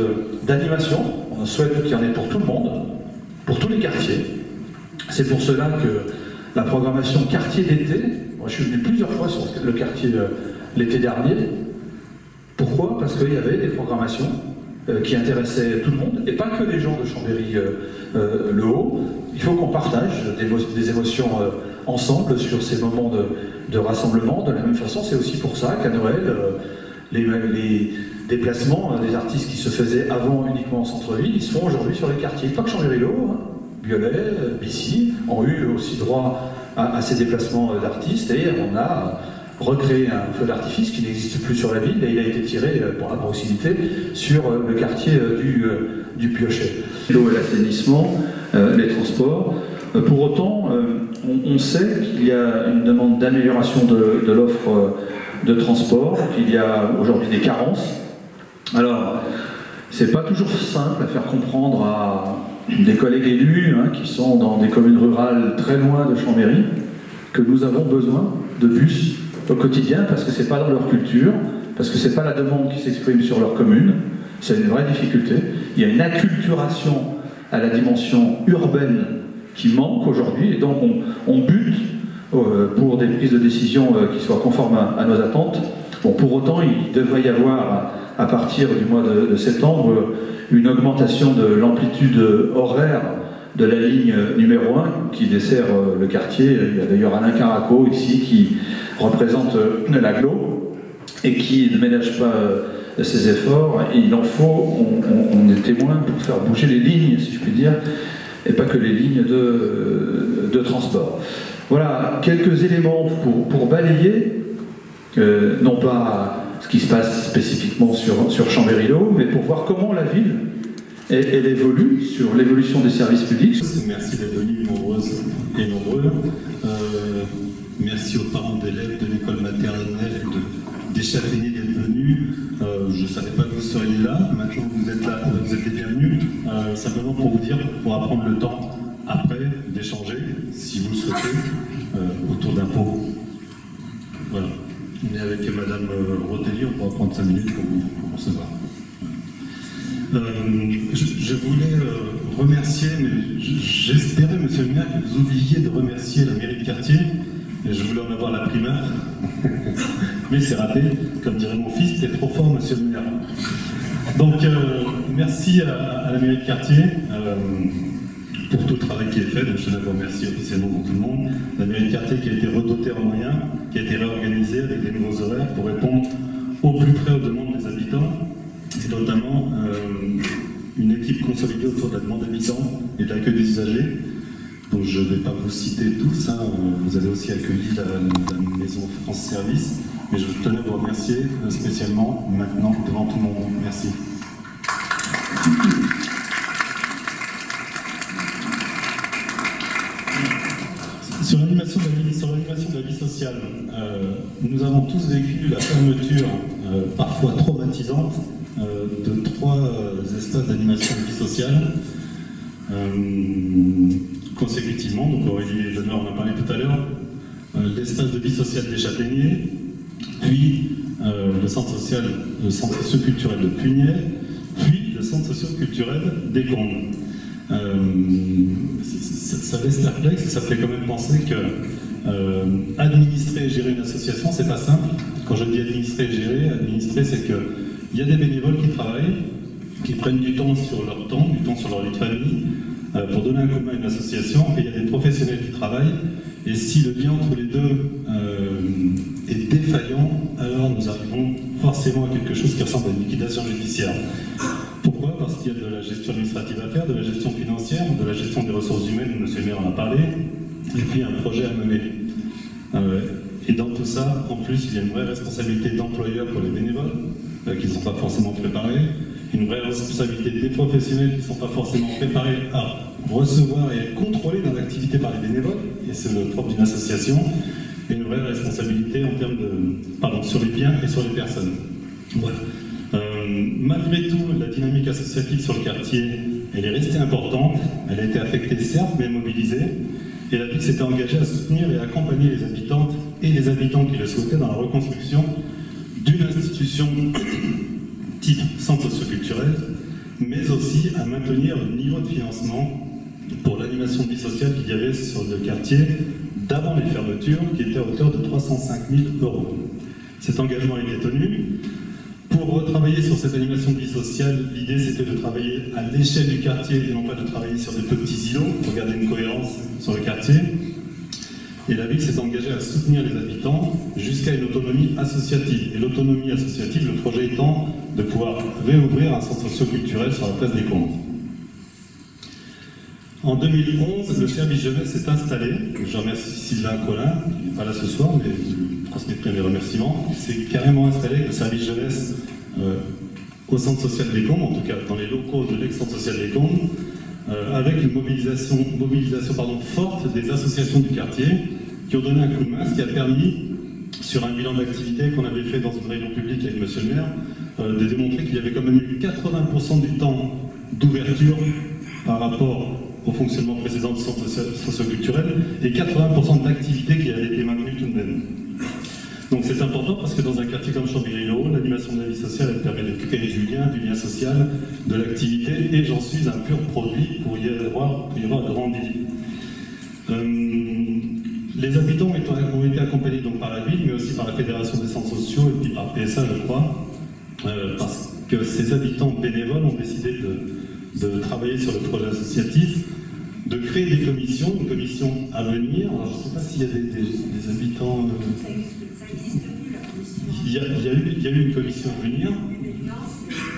d'animation, on souhaite qu'il y en ait pour tout le monde, pour tous les quartiers. C'est pour cela que la programmation quartier d'été, moi je suis venu plusieurs fois sur le quartier l'été dernier. Pourquoi? Parce qu'il y avait des programmations qui intéressaient tout le monde, et pas que les gens de Chambéry-le-Haut. Il faut qu'on partage des émotions ensemble sur ces moments de rassemblement. De la même façon, c'est aussi pour ça qu'à Noël, les déplacements des artistes qui se faisaient avant uniquement en centre-ville, ils se font aujourd'hui sur les quartiers. Pas que Chambéry-le-Haut, hein. Biolay, Bissy ont eu aussi droit à ces déplacements d'artistes, et on a recréé un feu d'artifice qui n'existe plus sur la ville, et il a été tiré pour la proximité sur le quartier du Piochet. L'eau et l'assainissement, les transports. Pour autant, on sait qu'il y a une demande d'amélioration de l'offre de transport, qu'il y a aujourd'hui des carences. Alors, c'est pas toujours simple à faire comprendre à des collègues élus qui sont dans des communes rurales très loin de Chambéry que nous avons besoin de bus au quotidien, parce que c'est pas dans leur culture, parce que c'est pas la demande qui s'exprime sur leur commune. C'est une vraie difficulté. Il y a une acculturation à la dimension urbaine qui manque aujourd'hui, et donc on bute pour des prises de décision qui soient conformes à nos attentes. Bon, pour autant, il devrait y avoir, à partir du mois de septembre, une augmentation de l'amplitude horaire de la ligne numéro 1 qui dessert le quartier. Il y a d'ailleurs Alain Caraco ici qui représente l'AGLO et qui ne ménage pas ces efforts, et il en faut, on est témoin pour faire bouger les lignes, si je puis dire, et pas que les lignes de transport. Voilà, quelques éléments pour balayer, non pas ce qui se passe spécifiquement sur Chambéry-Le-Haut, mais pour voir comment la ville, elle évolue, sur l'évolution des services publics. Merci d'être venus nombreuses et nombreux. Merci aux parents d'élèves de l'école maternelle des Châtaigniers d'être venus. Je ne savais pas que vous seriez là. Maintenant que vous êtes là, vous êtes les bienvenus. Simplement pour vous dire, on pourra prendre le temps après d'échanger, si vous le souhaitez, autour d'un pot. Voilà. On est avec Madame Rotelli, on pourra prendre 5 minutes pour vous recevoir. Je voulais remercier, mais j'espérais, monsieur le maire, que vous oubliez de remercier la mairie de quartier. Et je voulais en avoir la primeur. Mais c'est raté. Comme dirait mon fils, t'es trop fort, monsieur le maire. Donc, merci à la mairie de quartier pour tout le travail qui est fait. Donc, je tenais à vous remercier officiellement pour tout le monde. La mairie de quartier qui a été redotée en moyens, qui a été réorganisée avec des nouveaux horaires pour répondre au plus près aux demandes des habitants. Et notamment une équipe consolidée autour de la demande d'habitants et de l'accueil des usagers. Donc je ne vais pas vous citer tous, hein. Vous avez aussi accueilli la maison France Service, mais je tenais à vous remercier spécialement maintenant devant tout le monde. Merci. Sur l'animation de la vie sociale, nous avons tous vécu la fermeture parfois traumatisante de 3 espaces d'animation de vie sociale consécutivement. Donc Aurélie Lenoir en a parlé tout à l'heure, l'espace de vie sociale des Châtaigniers, puis le centre socio-culturel de Pugnay, puis le centre socio-culturel des Combles. Ça laisse perplexe et ça fait quand même penser que administrer et gérer une association, c'est pas simple. Quand je dis administrer et gérer, administrer, c'est qu'il y a des bénévoles qui travaillent, qui prennent du temps sur leur temps, du temps sur leur vie de famille, pour donner un coup de main à une association, et il y a des professionnels qui travaillent, et si le lien entre les deux est défaillant, alors nous arrivons forcément à quelque chose qui ressemble à une liquidation judiciaire. Pourquoi? Parce qu'il y a de la gestion administrative à faire, de la gestion financière, de la gestion des ressources humaines, M. le maire en a parlé, et puis un projet à mener. Et dans tout ça, en plus, il y a une vraie responsabilité d'employeur pour les bénévoles, qui ne sont pas forcément préparés, une vraie responsabilité des professionnels qui ne sont pas forcément préparés à recevoir et être contrôlés dans l'activité par les bénévoles, et c'est le propre d'une association, et une vraie responsabilité en termes de, sur les biens et sur les personnes. Voilà. Malgré tout, la dynamique associative sur le quartier, elle est restée importante, elle a été affectée certes, mais mobilisée, et la ville s'était engagée à soutenir et à accompagner les habitantes et les habitants qui le souhaitaient dans la reconstruction d'une institution type centre socio-culturel, mais aussi à maintenir le niveau de financement pour l'animation de vie sociale qu'il y avait sur le quartier d'avant les fermetures, qui était à hauteur de 305 000 €. Cet engagement a été tenu. Pour retravailler sur cette animation de vie sociale, l'idée c'était de travailler à l'échelle du quartier et non pas de travailler sur des petits îlots, pour garder une cohérence sur le quartier. Et la ville s'est engagée à soutenir les habitants jusqu'à une autonomie associative. Et l'autonomie associative, le projet étant de pouvoir réouvrir un centre socio-culturel sur la place des Combles. En 2011, le service jeunesse s'est installé. Je remercie Sylvain Collin, il n'est pas là ce soir, mais je lui transmettrai mes remerciements. Il s'est carrément installé avec le service jeunesse au centre social des Combles, en tout cas dans les locaux de l'ex-centre social des Combles, avec une mobilisation forte des associations du quartier qui ont donné un coup de main, ce qui a permis, sur un bilan d'activité qu'on avait fait dans une réunion publique avec M. le maire, de démontrer qu'il y avait quand même eu 80% du temps d'ouverture par rapport au fonctionnement précédent du centre socio-culturel et 80% d'activité qui avait été maintenue tout de même. Donc c'est important parce que dans un quartier comme Chambéry-Le-Haut, l'animation de la vie sociale elle permet de créer du lien social, de l'activité, et j'en suis un pur produit pour y avoir grandi. Les habitants ont été accompagnés donc par la ville, mais aussi par la Fédération des centres sociaux et puis par PSA, je crois, parce que ces habitants bénévoles ont décidé de travailler sur le projet associatif, de créer des commissions, une commission à venir. Alors, je ne sais pas s'il y a des habitants... Il il y a eu une commission à venir.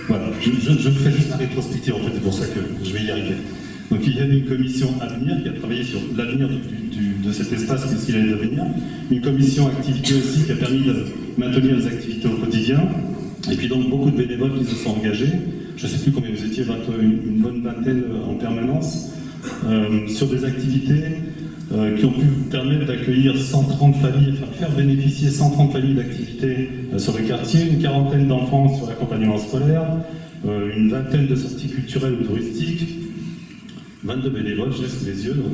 Voilà, je fais juste la rétrospective, en fait, c'est pour ça que je vais y arriver. Donc il y a eu une commission à venir qui a travaillé sur l'avenir de cet espace, qu'est-ce qu'il allait devenir. Une commission activité aussi qui a permis de maintenir les activités au quotidien. Et puis donc beaucoup de bénévoles qui se sont engagés. Je ne sais plus combien vous étiez, une bonne vingtaine en permanence, sur des activités qui ont pu permettre d'accueillir 130 familles, enfin faire bénéficier 130 familles d'activités sur le quartier, une quarantaine d'enfants sur l'accompagnement scolaire, une vingtaine de sorties culturelles ou touristiques, 22 bénévoles, je l'ai sous les yeux, donc,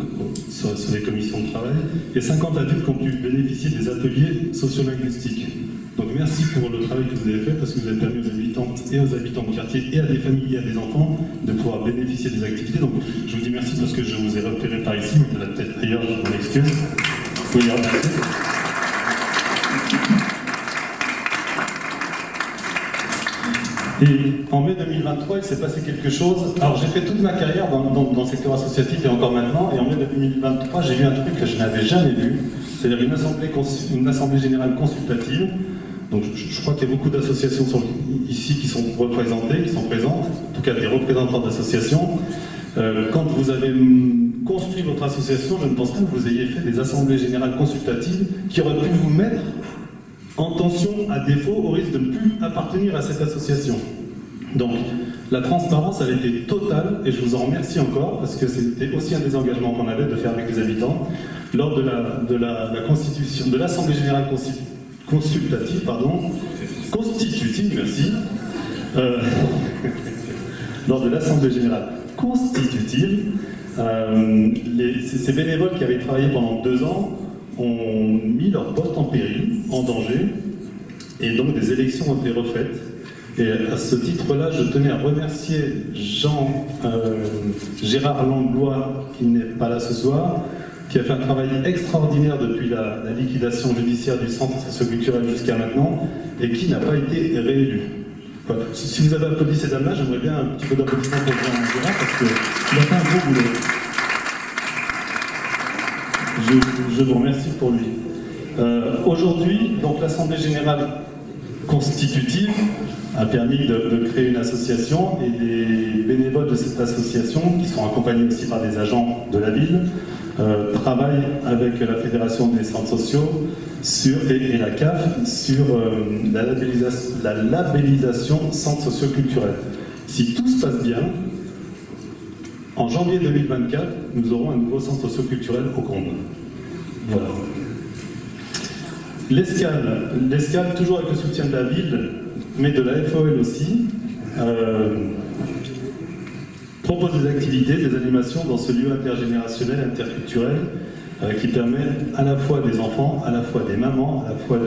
sur les commissions de travail, et 50 adultes qui ont pu bénéficier des ateliers sociolinguistiques. Donc merci pour le travail que vous avez fait, parce que vous avez permis aux habitantes et aux habitants du quartier, et à des familles et à des enfants, de pouvoir bénéficier des activités. Donc je vous dis merci parce que je vous ai repéré par ici, mais peut-être ailleurs, je m'en excuse. Vous pouvez les remercier. Et en mai 2023, il s'est passé quelque chose. Alors j'ai fait toute ma carrière dans le secteur associatif et encore maintenant, et en mai 2023, j'ai vu un truc que je n'avais jamais vu, c'est-à-dire une assemblée générale consultative. Donc je crois qu'il y a beaucoup d'associations ici qui sont représentées, qui sont présentes, en tout cas des représentants d'associations. Quand vous avez construit votre association, je ne pense pas que vous ayez fait des assemblées générales consultatives qui auraient pu vous mettre en tension à défaut au risque de ne plus appartenir à cette association. Donc la transparence elle était totale et je vous en remercie encore parce que c'était aussi un des engagements qu'on avait de faire avec les habitants lors de la constitution de l'Assemblée générale consultative, constitutive, merci. Lors de l'Assemblée générale constitutive, ces bénévoles qui avaient travaillé pendant 2 ans ont mis leur poste en péril, en danger, et donc des élections ont été refaites. Et à ce titre-là, je tenais à remercier Gérard Langlois, qui n'est pas là ce soir, qui a fait un travail extraordinaire depuis la liquidation judiciaire du centre socioculturel jusqu'à maintenant, et qui n'a pas été réélu. Voilà. Si vous avez applaudi ces dames-là, j'aimerais bien un petit peu d'applaudissement pour Gérard, parce qu'il a fait un gros boulot. Je vous remercie pour lui. Aujourd'hui, donc l'Assemblée générale constitutive a permis de créer une association et les bénévoles de cette association, qui sont accompagnés aussi par des agents de la ville, travaillent avec la Fédération des centres sociaux et la CAF sur la labellisation centre socio-culturel. Si tout se passe bien, en janvier 2024, nous aurons un nouveau centre socio-culturel au Comble. Voilà. L'Escale, toujours avec le soutien de la ville, mais de la FOL aussi, propose des activités, des animations dans ce lieu intergénérationnel, interculturel, qui permet à la fois des enfants, à la fois des mamans, à la fois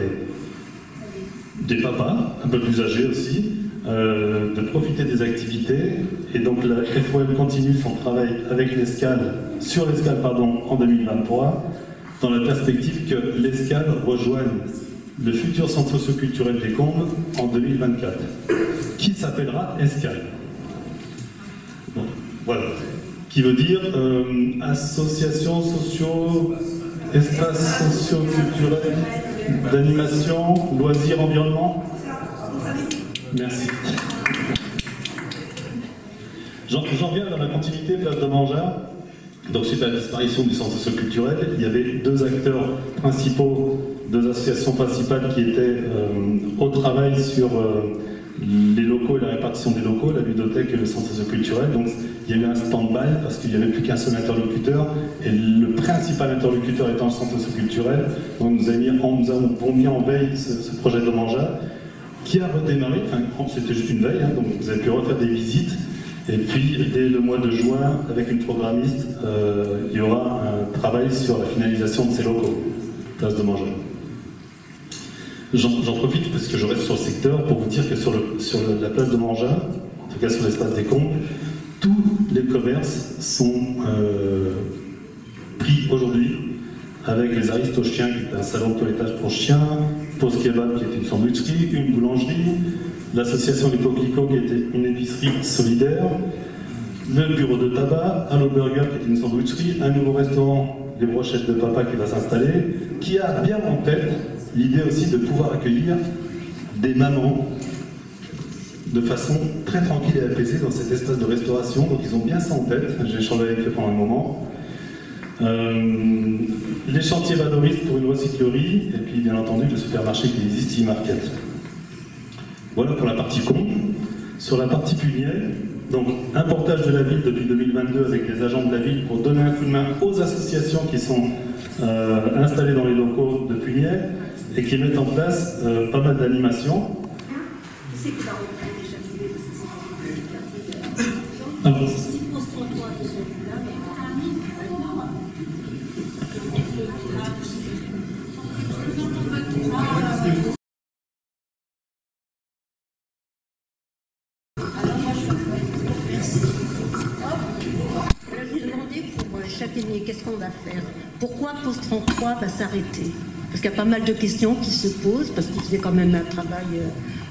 des papas, un peu plus âgés aussi, de profiter des activités. Et donc la FOL continue son travail avec l'Escale, sur l'Escale en 2023, dans la perspective que l'Escale rejoigne le futur centre socio-culturel des Combes en 2024, qui s'appellera Escale. Bon, voilà. Qui veut dire association espace socio-culturel d'animation, loisirs, environnement. Merci. J'en viens dans la continuité, place de Mangea. Donc suite à la disparition du centre socio-culturel, il y avait 2 acteurs principaux, 2 associations principales qui étaient au travail sur les locaux et la répartition des locaux, la bibliothèque et le centre socio-culturel. Donc il y a eu un stand-by parce qu'il n'y avait plus qu'un seul interlocuteur et le principal interlocuteur étant le centre socio-culturel. Donc nous avons mis en veille ce projet de Mangea qui a redémarré, enfin c'était juste une veille, donc vous avez pu refaire des visites. Et puis, dès le mois de juin, avec une programmiste, il y aura un travail sur la finalisation de ces locaux, place de Mangea. J'en profite parce que je reste sur le secteur pour vous dire que sur la place de Mangea, en tout cas sur l'espace des Combes, tous les commerces sont pris aujourd'hui, avec les Aristochiens, qui est un salon de toilettage pour chiens, Pause Kebab, qui est une sandwicherie, une boulangerie, l'association des Coquelicots, qui était une épicerie solidaire, le bureau de tabac, Allo Burger, qui est une sandwicherie, un nouveau restaurant, les brochettes de papa, qui va s'installer, qui a bien en tête l'idée aussi de pouvoir accueillir des mamans de façon très tranquille et apaisée dans cet espace de restauration. Donc ils ont bien ça en tête. J'ai échangé avec eux pendant un moment. Les chantiers valoristes pour une recyclerie, et puis bien entendu le supermarché qui existe, e-market. Voilà pour la partie con. Sur la partie punielle, donc un portage de la ville depuis 2022 avec les agents de la ville pour donner un coup de main aux associations qui sont installées dans les locaux de Puniel et qui mettent en place pas mal d'animations. Alors, Châtaignier, qu'est-ce qu'on va faire? Pourquoi Poste 33 va s'arrêter? Parce qu'il y a pas mal de questions qui se posent, parce qu'il faisait quand même un travail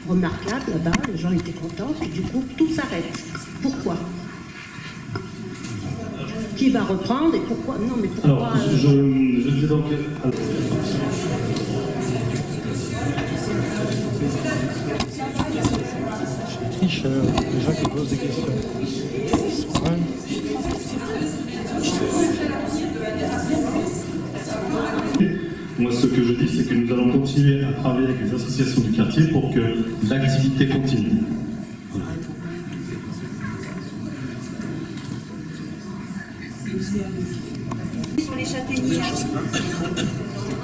remarquable là-bas, les gens étaient contents, et du coup tout s'arrête. Pourquoi? Qui va reprendre et pourquoi? Non mais pourquoi? Alors, je disais donc... Triche, les gens qui posent des questions. Moi, ce que je dis, c'est que nous allons continuer à travailler avec les associations du quartier pour que l'activité continue. Sur les châtaigniers,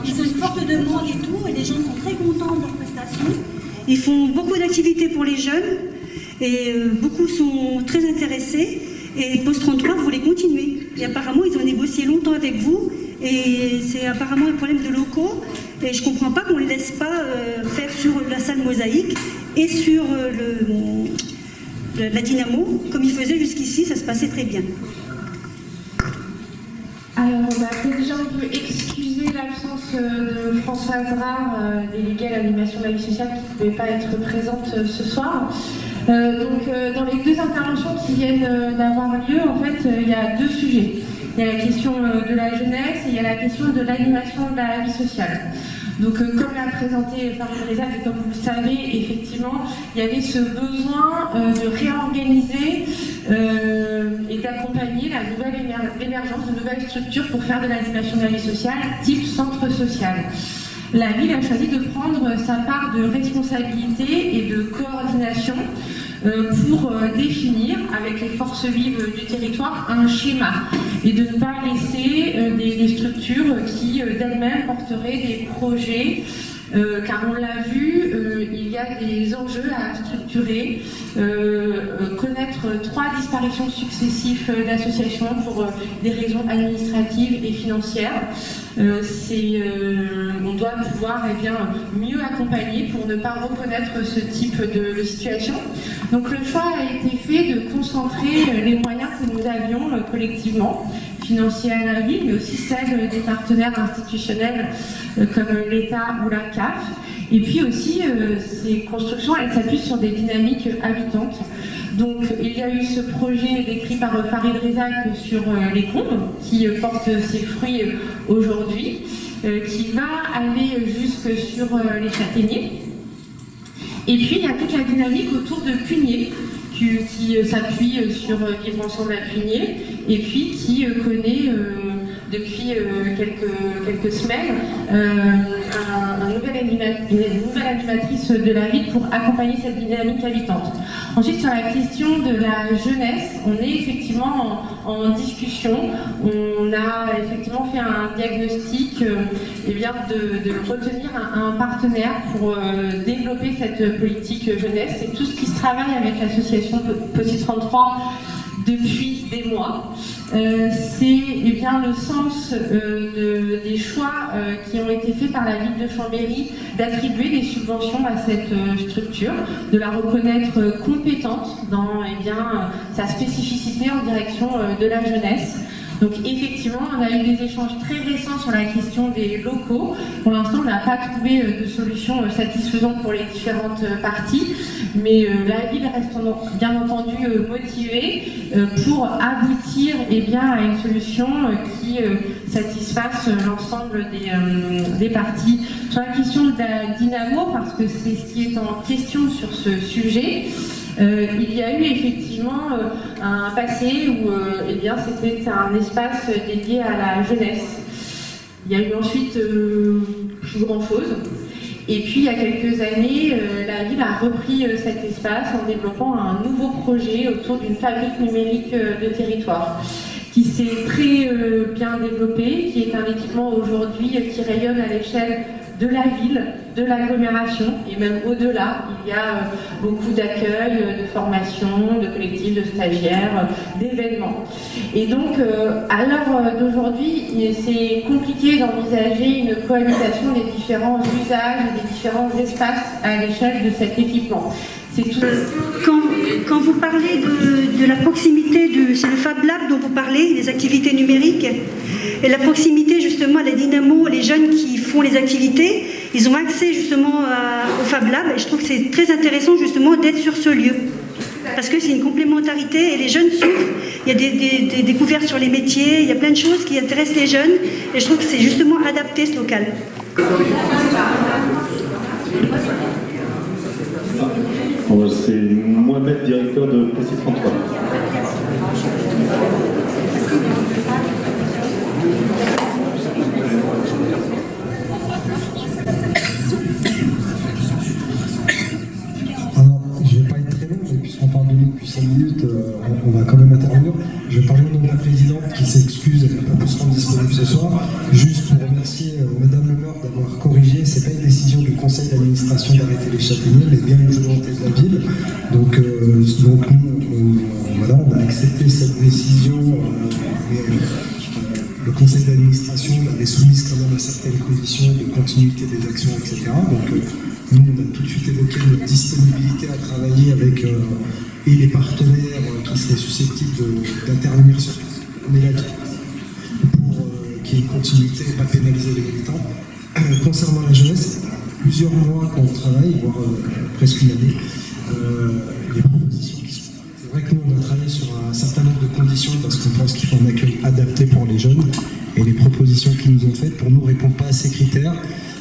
ils ont une forte demande et tout, et les gens sont très contents de leurs prestations. Ils font beaucoup d'activités pour les jeunes, et beaucoup sont très intéressés, et Poste 33 voulait continuer. Et apparemment, ils ont négocié longtemps avec vous, et c'est apparemment un problème de locaux, et je ne comprends pas qu'on ne les laisse pas faire sur la salle mosaïque et sur la dynamo, comme ils faisaient jusqu'ici, ça se passait très bien. Alors, on va peut-être déjà un peu excuser l'absence de Françoise Rare, déléguée à l'animation de la vie sociale, qui ne pouvait pas être présente ce soir. Dans les deux interventions qui viennent d'avoir lieu, en fait, il y a deux sujets. Il y a la question de la jeunesse et il y a la question de l'animation de la vie sociale. Donc, comme l'a présenté Farid Rezak, et comme vous le savez, effectivement, il y avait ce besoin de réorganiser et d'accompagner l'émergence de nouvelles structures pour faire de l'animation de la vie sociale, type centre social. La ville a choisi de prendre sa part de responsabilité et de coordination pour définir avec les forces vives du territoire un schéma et de ne pas laisser des structures qui d'elles-mêmes porteraient des projets car on l'a vu, il y a des enjeux à structurer, connaître 3 disparitions successives d'associations pour des raisons administratives et financières. On doit pouvoir mieux accompagner pour ne pas reconnaître ce type de situation. Donc le choix a été fait de concentrer les moyens que nous avions collectivement, financiers à la ville, mais aussi celles des partenaires institutionnels comme l'État ou la CAF. Et puis aussi, ces constructions, elles s'appuient sur des dynamiques habitantes. Donc il y a eu ce projet décrit par Farid Rezak sur les combes, qui porte ses fruits aujourd'hui, qui va aller jusque sur les châtaigniers. Et puis il y a toute la dynamique autour de Punier, qui s'appuie sur Vivre ensemble à Punier, et puis qui connaît depuis quelques semaines une nouvelle animatrice de la ville pour accompagner cette dynamique habitante. Ensuite, sur la question de la jeunesse, on est effectivement en discussion. On a effectivement fait un diagnostic de retenir un partenaire pour développer cette politique jeunesse. C'est tout ce qui se travaille avec l'association Poste 33 depuis des mois. C'est le sens des choix qui ont été faits par la ville de Chambéry d'attribuer des subventions à cette structure, de la reconnaître compétente dans sa spécificité en direction de la jeunesse. Donc effectivement, on a eu des échanges très récents sur la question des locaux. Pour l'instant, on n'a pas trouvé de solution satisfaisante pour les différentes parties, mais la ville reste bien entendu motivée pour aboutir à une solution qui satisfasse l'ensemble des parties. Sur la question de la dynamo, parce que c'est ce qui est en question sur ce sujet, il y a eu effectivement un passé où c'était un espace dédié à la jeunesse. Il y a eu ensuite plus grand chose. Et puis il y a quelques années, la ville a repris cet espace en développant un nouveau projet autour d'une fabrique numérique de territoire qui s'est très bien développé, qui est un équipement aujourd'hui qui rayonne à l'échelle de la ville, de l'agglomération et même au-delà. Il y a beaucoup d'accueil, de formation, de collectifs, de stagiaires, d'événements. Et donc, à l'heure d'aujourd'hui, c'est compliqué d'envisager une cohabitation des différents usages et des différents espaces à l'échelle de cet équipement. Quand vous parlez de la proximité, c'est le Fab Lab dont vous parlez, les activités numériques, et la proximité justement à la dynamo, les jeunes qui font les activités, ils ont accès justement au Fab Lab, et je trouve que c'est très intéressant justement d'être sur ce lieu. Parce que c'est une complémentarité et les jeunes s'ouvrent, il y a des découvertes sur les métiers, il y a plein de choses qui intéressent les jeunes, et je trouve que c'est justement adapté ce local. C'est Mohamed, directeur de PC33. Alors, je ne vais pas être très long, mais puisqu'on parle de nous depuis 5 minutes, on va quand même intervenir. Je vais parler au nom de la présidente qui s'excuse, elle n'a pas pu se rendre disponible ce soir. Juste pour remercier Madame le maire d'avoir corrigé, ce n'est pas une décision du conseil d'administration d'arrêter les châtaigniers, mais bien une volonté de la ville. Donc nous, voilà, on a accepté cette décision, mais le conseil d'administration avait soumis quand même à certaines conditions de continuité des actions, etc. Donc nous, on a tout de suite évoqué notre disponibilité à travailler avec et les partenaires qui seraient susceptibles d'intervenir sur la ville pour qu'il y ait une continuité et pas pénaliser les militants. Concernant la jeunesse, plusieurs mois qu'on travaille, voire presque une année, les propositions qui sont... C'est vrai que nous, on a travaillé sur un certain nombre de conditions parce qu'on pense qu'il faut un accueil adapté pour les jeunes, et les propositions qu'ils nous ont faites, pour nous, ne répondent pas à ces critères.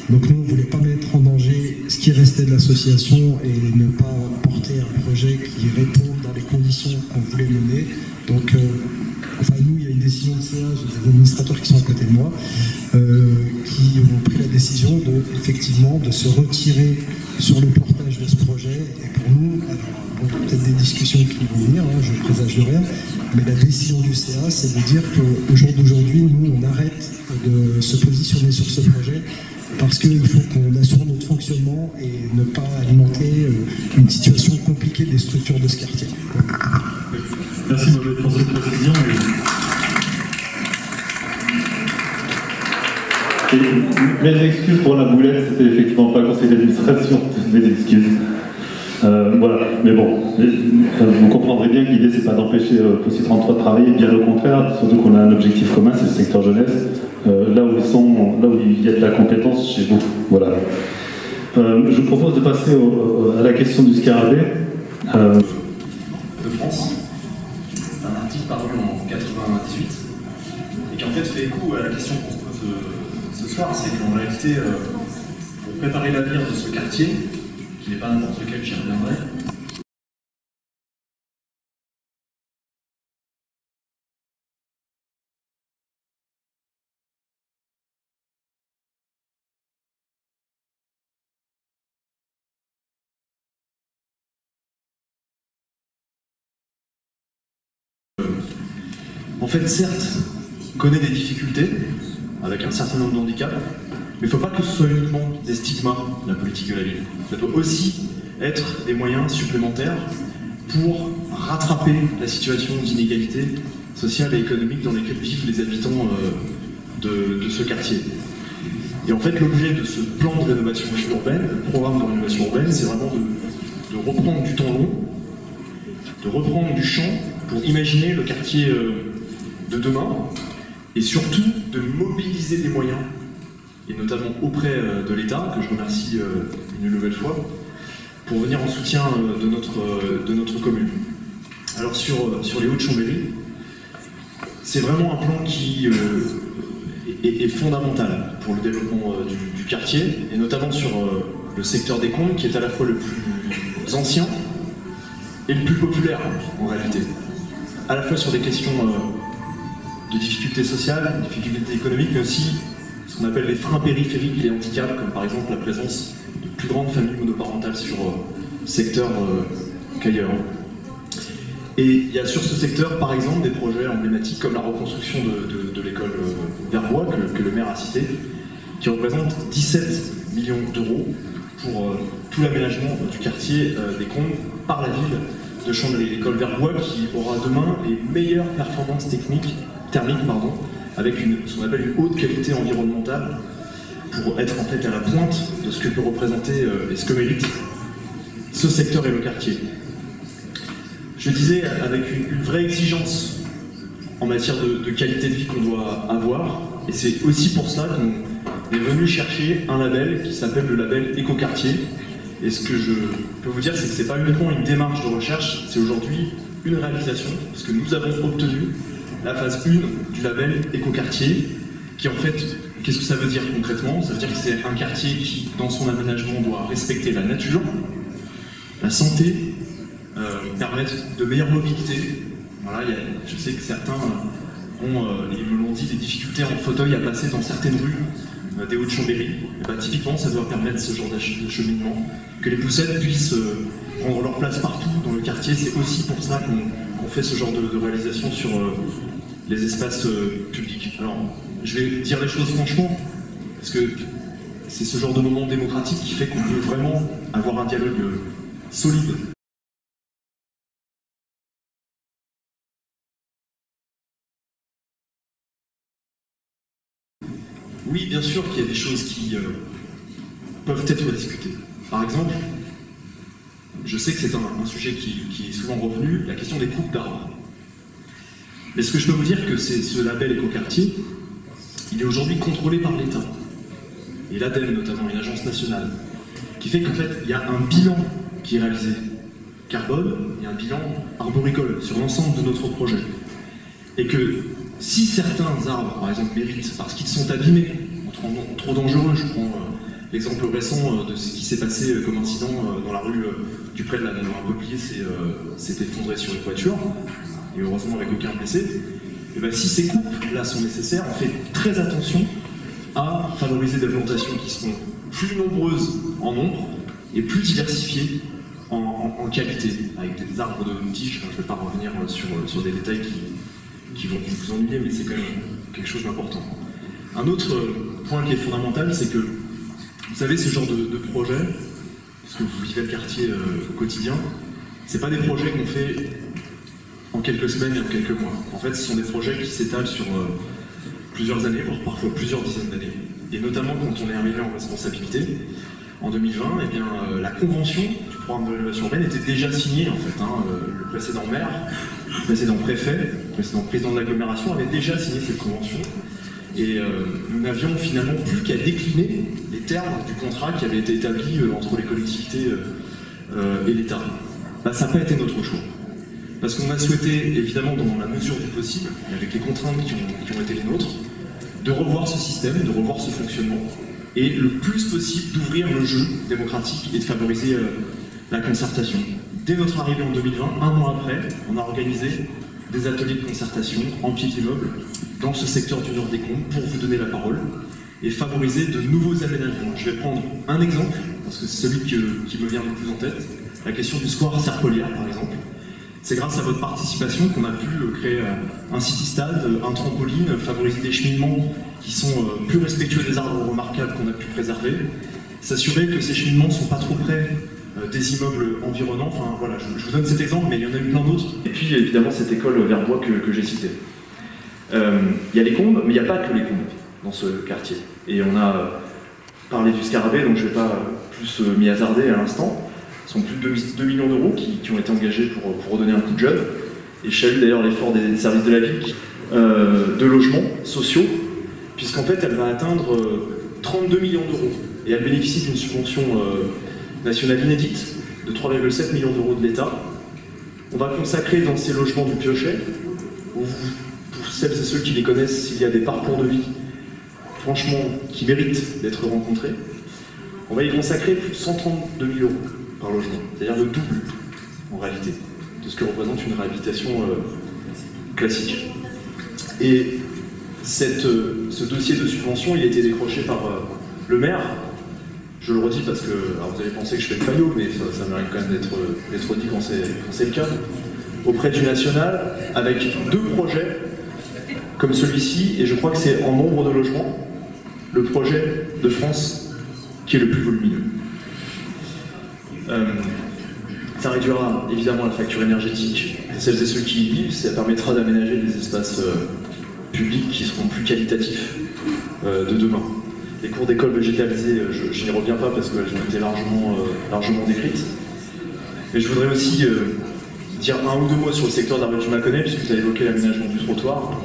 Donc nous, on ne voulait pas mettre en danger ce qui restait de l'association et ne pas porter un projet qui réponde dans les conditions qu'on voulait mener. Donc, nous, il y a une décision de CA, j'ai des administrateurs qui sont à côté de moi, qui ont pris la décision effectivement de se retirer sur le portage de ce projet. Et pour nous, alors, peut-être des discussions qui vont venir, je ne présage de rien, mais la décision du CA, c'est de dire qu'au jour d'aujourd'hui, nous, on arrête de se positionner sur ce projet parce qu'il faut qu'on assure notre fonctionnement et ne pas alimenter une situation compliquée des structures de ce quartier. Merci Mohamed pour cette précision. Et mes excuses pour la boulette, c'était effectivement pas le conseil d'administration, mes excuses. Voilà, mais bon, vous comprendrez bien que l'idée c'est pas d'empêcher PC33 de travailler, bien au contraire, surtout qu'on a un objectif commun, c'est le secteur jeunesse, là où il y a de la compétence chez vous. Voilà. Je vous propose de passer à la question du scarabée. De France, c'est un article paru en 98 et qui en fait fait écho à la question qu'on se pose ce soir, c'est qu'en réalité, pour préparer l'avenir de ce quartier, qui n'est pas n'importe lequel, j'y reviendrai, en fait, certes, connaît des difficultés, avec un certain nombre de handicaps, mais il ne faut pas que ce soit uniquement des stigmas, la politique de la ville. Ça doit aussi être des moyens supplémentaires pour rattraper la situation d'inégalité sociale et économique dans laquelle vivent les habitants de ce quartier. Et en fait, l'objet de ce plan de rénovation urbaine, le programme de rénovation urbaine, c'est vraiment de reprendre du temps long, de reprendre du champ pour imaginer le quartier de demain, et surtout de mobiliser des moyens, et notamment auprès de l'État, que je remercie une nouvelle fois, pour venir en soutien de notre commune. Alors sur les Hauts-de-Chambéry, c'est vraiment un plan qui est fondamental pour le développement du quartier, et notamment sur le secteur des Combes, qui est à la fois le plus ancien et le plus populaire en réalité. À la fois sur des questions de difficultés sociales, difficultés économiques, mais aussi ce qu'on appelle les freins périphériques, les handicaps, comme par exemple la présence de plus grandes familles monoparentales sur secteur qu'ailleurs. Et il y a sur ce secteur, par exemple, des projets emblématiques comme la reconstruction de l'école Verbois, que le maire a cité, qui représente 17 millions d'euros pour tout l'aménagement du quartier des Combes par la ville de Chambéry. L'école Verbois qui aura demain les meilleures performances thermiques, avec ce qu'on appelle une haute qualité environnementale, pour être en fait à la pointe de ce que peut représenter et ce que mérite ce secteur et le quartier. Je disais, avec une vraie exigence en matière de qualité de vie qu'on doit avoir, et c'est aussi pour ça qu'on est venu chercher un label qui s'appelle le label Écoquartier. Et ce que je peux vous dire, c'est que ce n'est pas uniquement une démarche de recherche, c'est aujourd'hui une réalisation, parce que nous avons obtenu la phase 1 du label Écoquartier, qui en fait, qu'est-ce que ça veut dire concrètement? Ça veut dire que c'est un quartier qui, dans son aménagement, doit respecter la nature, la santé, permettre de meilleures mobilités. Voilà, je sais que certains ont, ils me l'ont dit, des difficultés en fauteuil à passer dans certaines rues des Hauts-de-Chambéry. Typiquement, ça doit permettre ce genre d'acheminement, que les poussettes puissent prendre leur place partout dans le quartier. C'est aussi pour ça qu'on fait ce genre de réalisation sur les espaces publics. Alors, je vais dire les choses franchement, parce que c'est ce genre de moment démocratique qui fait qu'on peut vraiment avoir un dialogue solide. Oui, bien sûr qu'il y a des choses qui peuvent être discutées. Par exemple, je sais que c'est un sujet qui est souvent revenu, la question des coupes d'arbres. Mais ce que je peux vous dire, que c'est ce label Écoquartier, il est aujourd'hui contrôlé par l'État, et l'ADEME notamment, une agence nationale, qui fait qu'en fait, il y a un bilan qui est réalisé carbone et un bilan arboricole sur l'ensemble de notre projet. Et que si certains arbres, par exemple, méritent, parce qu'ils sont abîmés, trop dangereux, je prends l'exemple récent de ce qui s'est passé comme incident dans la rue du près de la Nana, un peuplier s'est effondré sur une voiture, et heureusement avec aucun blessé. Et bien, si ces coupes-là sont nécessaires, on fait très attention à favoriser des plantations qui seront plus nombreuses en nombre et plus diversifiées en qualité, avec des arbres de tige. Je ne vais pas revenir sur des détails qui vont vous ennuyer, mais c'est quand même quelque chose d'important. Un autre point qui est fondamental, c'est que, vous savez, ce genre de projet, parce que vous vivez le quartier au quotidien, c'est pas des projets qu'on fait en quelques semaines et en quelques mois. En fait, ce sont des projets qui s'étalent sur plusieurs années, voire parfois plusieurs dizaines d'années. Et notamment quand on est arrivé en responsabilité, en 2020, eh bien, la convention du programme de rénovation urbaine était déjà signée, en fait. Le précédent maire, le précédent préfet, le précédent président de l'agglomération avait déjà signé cette convention. Et nous n'avions finalement plus qu'à décliner les termes du contrat qui avait été établi entre les collectivités et l'État. Ça n'a pas été notre choix. Parce qu'on a souhaité, évidemment, dans la mesure du possible, et avec les contraintes qui ont été les nôtres, de revoir ce système, de revoir ce fonctionnement, et le plus possible d'ouvrir le jeu démocratique et de favoriser la concertation. Dès notre arrivée en 2020, un mois après, on a organisé des ateliers de concertation en pied d'immeuble dans ce secteur du Nord des Combes pour vous donner la parole et favoriser de nouveaux aménagements. Je vais prendre un exemple, parce que c'est celui qui me vient le plus en tête, la question du square Serpollière, par exemple. C'est grâce à votre participation qu'on a pu créer un city-stade, un trampoline, favoriser des cheminements qui sont plus respectueux des arbres remarquables qu'on a pu préserver, s'assurer que ces cheminements ne sont pas trop près des immeubles environnants. Enfin voilà, je vous donne cet exemple, mais il y en a eu plein d'autres. Et puis évidemment cette école Verbois que j'ai citée. Il y a les Combes, mais il n'y a pas que les Combes dans ce quartier. Et on a parlé du Scarabée, donc je ne vais pas plus m'y hasarder à l'instant. Ce sont plus de 2 millions d'euros qui ont été engagés pour redonner un coup de jeune. Et je salue d'ailleurs l'effort des services de la ville. de logements sociaux, puisqu'en fait elle va atteindre 32 millions d'euros. Et elle bénéficie d'une subvention nationale inédite de 3,7 millions d'euros de l'État. On va consacrer dans ces logements du Piochet, où pour celles et ceux qui les connaissent, s'il y a des parcours de vie, franchement, qui méritent d'être rencontrés, on va y consacrer plus de 132 000 euros par logement, c'est-à-dire le double, en réalité, de ce que représente une réhabilitation classique. Et ce dossier de subvention, il a été décroché par le maire. Je le redis parce que, alors vous allez penser que je fais le faillot, mais ça mérite quand même d'être dit quand c'est le cas, auprès du national, avec 2 projets comme celui-ci, et je crois que c'est en nombre de logements, le projet de France qui est le plus volumineux. Ça réduira évidemment la facture énergétique de celles et ceux qui y vivent, ça permettra d'aménager des espaces publics qui seront plus qualitatifs de demain. Les cours d'école végétalisées, je n'y reviens pas parce qu'elles ont été largement décrites. Mais je voudrais aussi dire 1 ou 2 mots sur le secteur de la rue du Mâconnais, puisque vous avez évoqué l'aménagement du trottoir,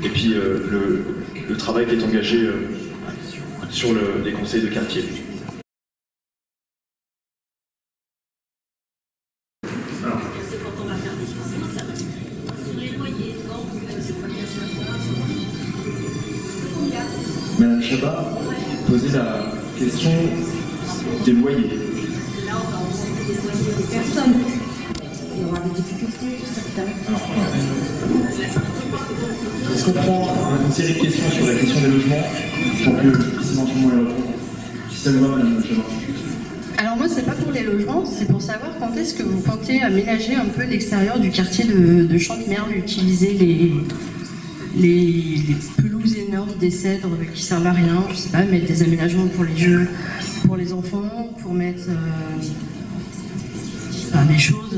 et puis le travail qui est engagé sur les conseils de quartier. Madame Chabat posait la question des loyers. Personne. Il y aura des difficultés, certains. Est-ce qu'on prend une série de questions sur la question des logements pour que éventuellement y répondre? Si ça vous va, Madame Chabat. Alors moi, c'est pas pour les logements, c'est pour savoir quand est-ce que vous comptez aménager un peu l'extérieur du quartier de Chantemerle, utiliser les pelouses énormes des cèdres qui servent à rien, je sais pas, mettre des aménagements pour les jeux, pour les enfants, pour mettre des choses.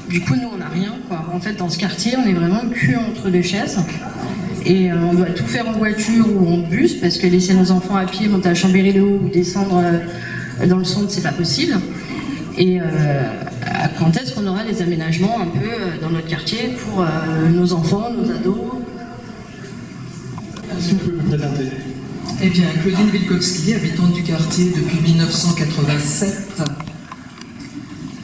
Du coup, nous, on n'a rien, quoi. En fait, dans ce quartier, on est vraiment le cul entre 2 chaises. Et on doit tout faire en voiture ou en bus, parce que laisser nos enfants à pied, monter à Chambéry-le-Haut ou descendre dans le centre, c'est pas possible. Et quand est-ce qu'on aura des aménagements un peu dans notre quartier pour nos enfants, nos ados? Si vous pouvez vous présenter. Eh bien, Claudine Wilkowski, habitante du quartier depuis 1987.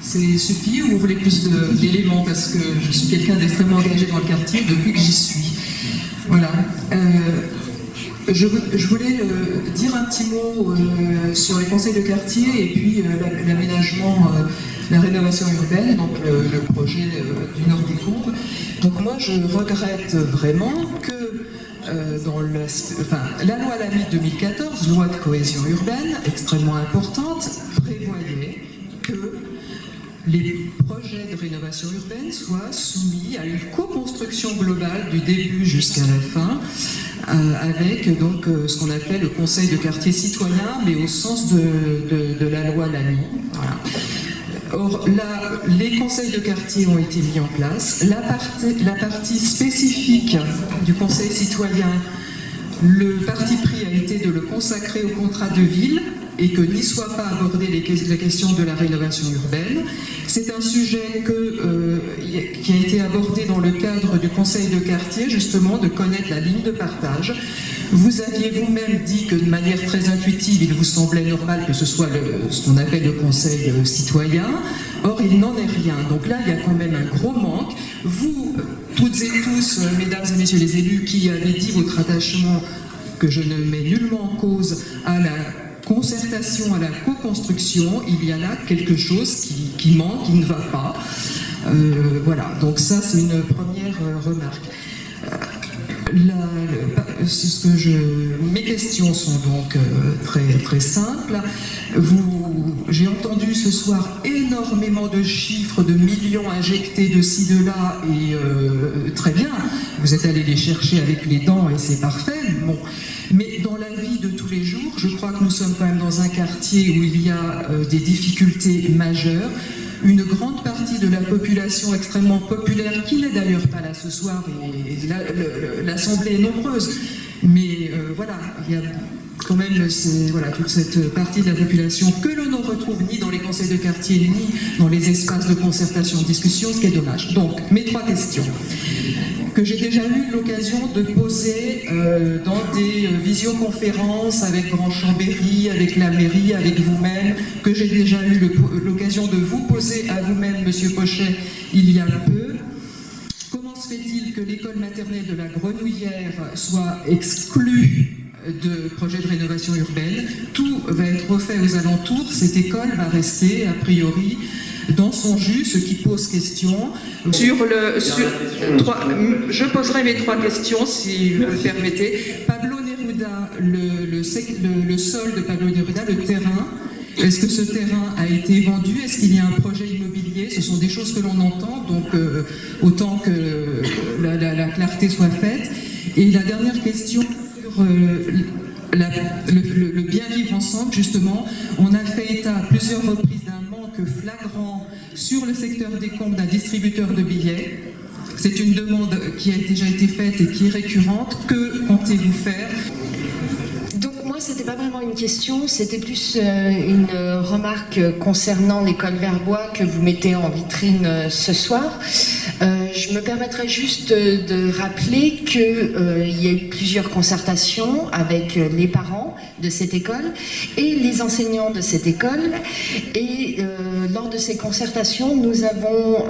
C'est suffit ou vous voulez plus d'éléments? Parce que je suis quelqu'un d'extrêmement engagé dans le quartier depuis que j'y suis. Voilà. Je voulais dire un petit mot sur les conseils de quartier et puis l'aménagement, la rénovation urbaine, donc le projet du Nord des Courbes. Donc moi, je regrette vraiment que dans la loi Lamy 2014, loi de cohésion urbaine, extrêmement importante, prévoyait que les projets de rénovation urbaine soient soumis à une co-construction globale du début jusqu'à la fin, avec donc ce qu'on appelle le conseil de quartier citoyen, mais au sens de la loi Lamy. Voilà. Or, là, les conseils de quartier ont été mis en place. La partie spécifique du conseil citoyen, le parti pris a été de le consacrer au contrat de ville et que n'y soit pas abordée la question de la rénovation urbaine. C'est un sujet qui a été abordé dans le cadre du conseil de quartier, justement, de connaître la ligne de partage. Vous aviez vous-même dit que de manière très intuitive, il vous semblait normal que ce soit ce qu'on appelle le conseil citoyen. Or, il n'en est rien. Donc là, il y a quand même un gros manque. Vous, toutes et tous, mesdames et messieurs les élus, qui avez dit votre attachement, que je ne mets nullement en cause, à la concertation, à la co-construction, il y a là quelque chose qui manque, qui ne va pas. Voilà, donc ça c'est une première remarque. Mes questions sont donc très simples. J'ai entendu ce soir énormément de chiffres, de millions injectés de ci, de là, et très bien, vous êtes allés les chercher avec les dents et c'est parfait. Bon. Mais dans la vie de tous les jours, je crois que nous sommes quand même dans un quartier où il y a des difficultés majeures. Une grande partie de la population extrêmement populaire, qui n'est d'ailleurs pas là ce soir, et l'Assemblée est nombreuse, mais voilà, il y a quand même toute cette partie de la population que l'on ne retrouve ni dans les conseils de quartier, ni dans les espaces de concertation, de discussion, ce qui est dommage. Donc, mes 3 questions. que j'ai déjà eu l'occasion de poser dans des visioconférences avec Grand Chambéry, avec la mairie, avec vous-même, que j'ai déjà eu l'occasion de vous poser à vous-même, Monsieur Pochet, il y a peu. Comment se fait-il que l'école maternelle de la Grenouillère soit exclue de projet de rénovation urbaine? Tout va être refait aux alentours, cette école va rester a priori dans son jus, ce qui pose question. Je poserai mes 3 questions si vous le permettez. Pablo Neruda, le sol de Pablo Neruda, le terrain, est-ce que ce terrain a été vendu? Est-ce qu'il y a un projet immobilier? Ce sont des choses que l'on entend, donc autant que la clarté soit faite. Et la dernière question sur le bien vivre ensemble, justement, on a fait état à plusieurs reprises d'un manque flagrant sur le secteur des comptes d'un distributeur de billets. C'est une demande qui a déjà été faite et qui est récurrente. Que comptez-vous faire? Donc moi, c'était pas vraiment une question, c'était plus une remarque concernant l'école Verbois que vous mettez en vitrine ce soir. Je me permettrai juste de rappeler qu'il y a eu plusieurs concertations avec les parents de cette école et les enseignants de cette école. Et lors de ces concertations, nous avons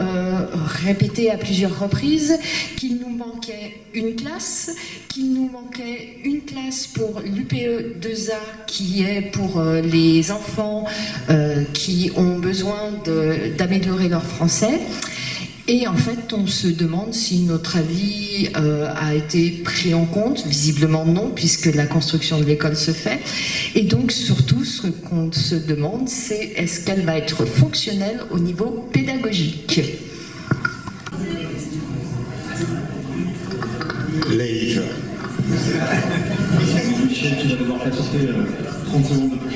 répété à plusieurs reprises qu'il nous manquait une classe, pour l'UPE 2A qui est pour les enfants qui ont besoin d'améliorer leur français. Et en fait, on se demande si notre avis a été pris en compte. Visiblement non, puisque la construction de l'école se fait. Et donc, surtout, ce qu'on se demande, c'est est-ce qu'elle va être fonctionnelle au niveau pédagogique? Leïf. Michel, tu vas devoir patienter 30 secondes de plus.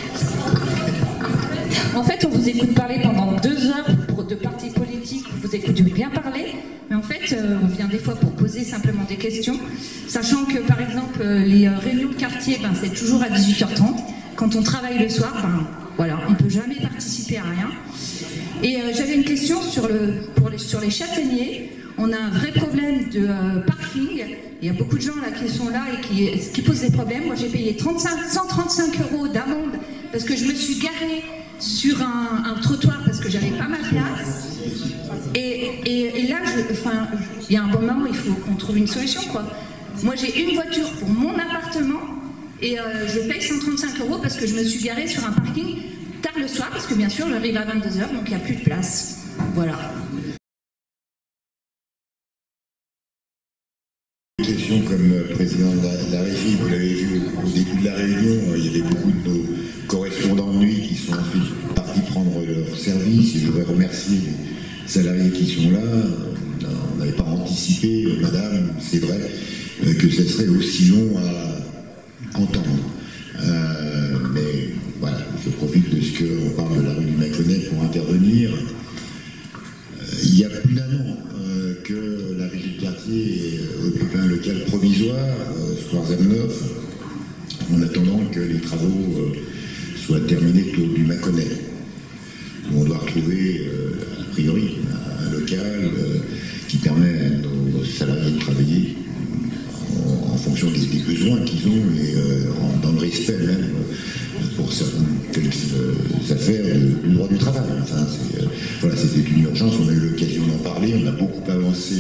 En fait, on vous écoute parler pendant 2 heures de partis politiques, vous écoutez bien parler, mais en fait, on vient des fois pour poser simplement des questions, sachant que, par exemple, les réunions de quartier, c'est toujours à 18h30. Quand on travaille le soir, voilà, on ne peut jamais participer à rien. Et j'avais une question sur les châtaigniers. On a un vrai problème de parking. Il y a beaucoup de gens là qui sont là et qui posent des problèmes. Moi, j'ai payé 135 € d'amende parce que je me suis garée sur un trottoir parce que j'avais pas ma place. Et là, il y a un bon moment, il faut qu'on trouve une solution, quoi. Moi, j'ai une voiture pour mon appartement et je paye 135 € parce que je me suis garée sur un parking tard le soir parce que bien sûr, j'arrive à 22 h, donc il n'y a plus de place. Voilà. Question comme président de la régie, vous l'avez vu au début de la réunion, il y avait beaucoup de nos correspondants de nuit qui sont ensuite partis prendre leur service. Et je voudrais remercier les salariés qui sont là. On n'avait pas anticipé, madame, c'est vrai, que ce serait aussi long à entendre. Mais voilà, je profite de ce qu'on parle de la rue du Mâconnais pour intervenir. Il y a plus d'un an que la régie de quartier occupe un local provisoire, Square Zamenhof, en attendant que les travaux soient terminés autour du Mâconnais. On doit retrouver, a priori, un local qui permet à nos salariés de travailler en fonction des besoins qu'ils ont et dans le respect même pour certaines affaires du droit du travail. Enfin, voilà, c'était une urgence, on a eu l'occasion d'en parler, on a beaucoup avancé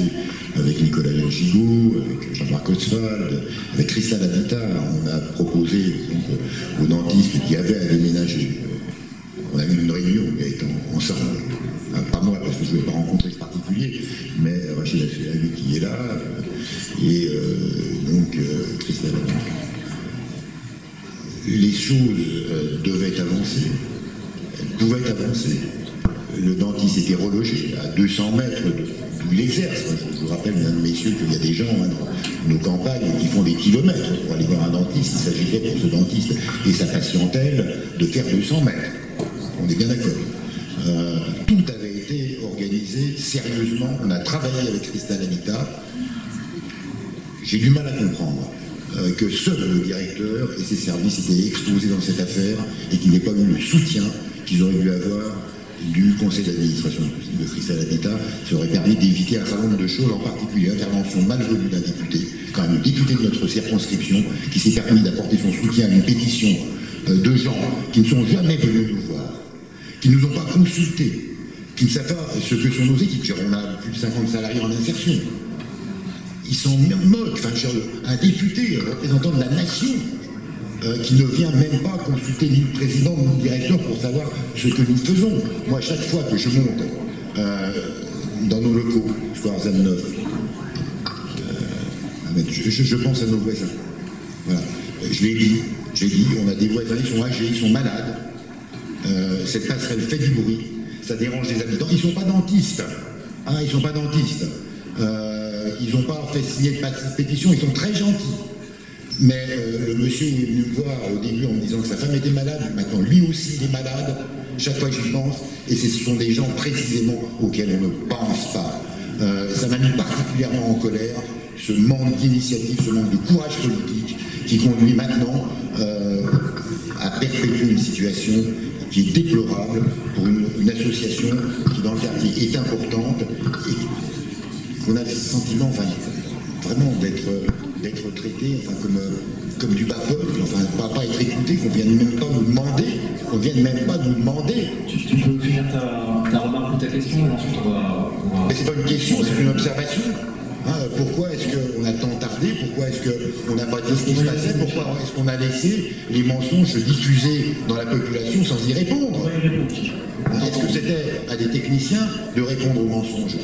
avec Nicolas Gigot, avec Jean-Marc Oswald, avec Christa Lavita. On a proposé donc, aux dentistes qui avaient à déménager. On a eu une réunion qui a été ensemble. Pas moi, parce que je ne vais pas rencontrer ce particulier, mais Rachid Afelavi qui est là, et donc Christa Lavita. Les choses devaient avancer, elles pouvaient avancer. Le dentiste était relogé à 200 mètres d'où il exerce. Je vous rappelle, mesdames et messieurs, qu'il y a des gens dans nos campagnes qui font des kilomètres pour aller voir un dentiste. Il s'agissait pour ce dentiste et sa patientèle de faire 200 mètres. On est bien d'accord. Tout avait été organisé sérieusement. On a travaillé avec Christa Lavita. J'ai du mal à comprendre que seul le directeur et ses services étaient exposés dans cette affaire et qu'ils n'aient pas eu le soutien qu'ils auraient dû avoir du conseil d'administration de Cristal Habitat, ça aurait permis d'éviter un certain nombre de choses, en particulier l'intervention malvenue d'un député, quand même le député de notre circonscription, qui s'est permis d'apporter son soutien à une pétition de gens qui ne sont jamais venus nous voir, qui ne nous ont pas consultés, qui ne savent pas ce que sont nos équipes. On a plus de 50 salariés en insertion. Ils s'en moquent. Enfin, un député, représentant de la nation, qui ne vient même pas consulter ni le président ni le directeur pour savoir ce que nous faisons. Moi, chaque fois que je monte dans nos locaux, square ZAM9, je pense à nos voisins. Voilà. Je l'ai dit, on a des voisins, ils sont âgés, ils sont malades. Cette passerelle fait du bruit, ça dérange les habitants. Ils ne sont pas dentistes. Hein, ils ne sont pas dentistes. Ils n'ont pas fait signer de pétition, ils sont très gentils. Mais le monsieur est venu me voir au début en me disant que sa femme était malade, maintenant lui aussi il est malade, chaque fois j'y pense, et ce sont des gens précisément auxquels on ne pense pas. Ça m'a mis particulièrement en colère, ce manque d'initiative, ce manque de courage politique qui conduit maintenant à perpétuer une situation qui est déplorable pour une association qui dans le quartier est importante et qu'on a le sentiment vraiment d'être traité comme du bas peuple, pas être écouté, qu'on vienne même pas nous demander, Tu peux finir ta remarque ou ta question et ensuite on va... Mais c'est pas une question, c'est une observation. Pourquoi est-ce qu'on a tant tardé? Pourquoi est-ce qu'on n'a pas dit ce qui se passait? Pourquoi est-ce qu'on a laissé les mensonges diffusés dans la population sans y répondre? Est-ce que c'était à des techniciens de répondre aux mensonges?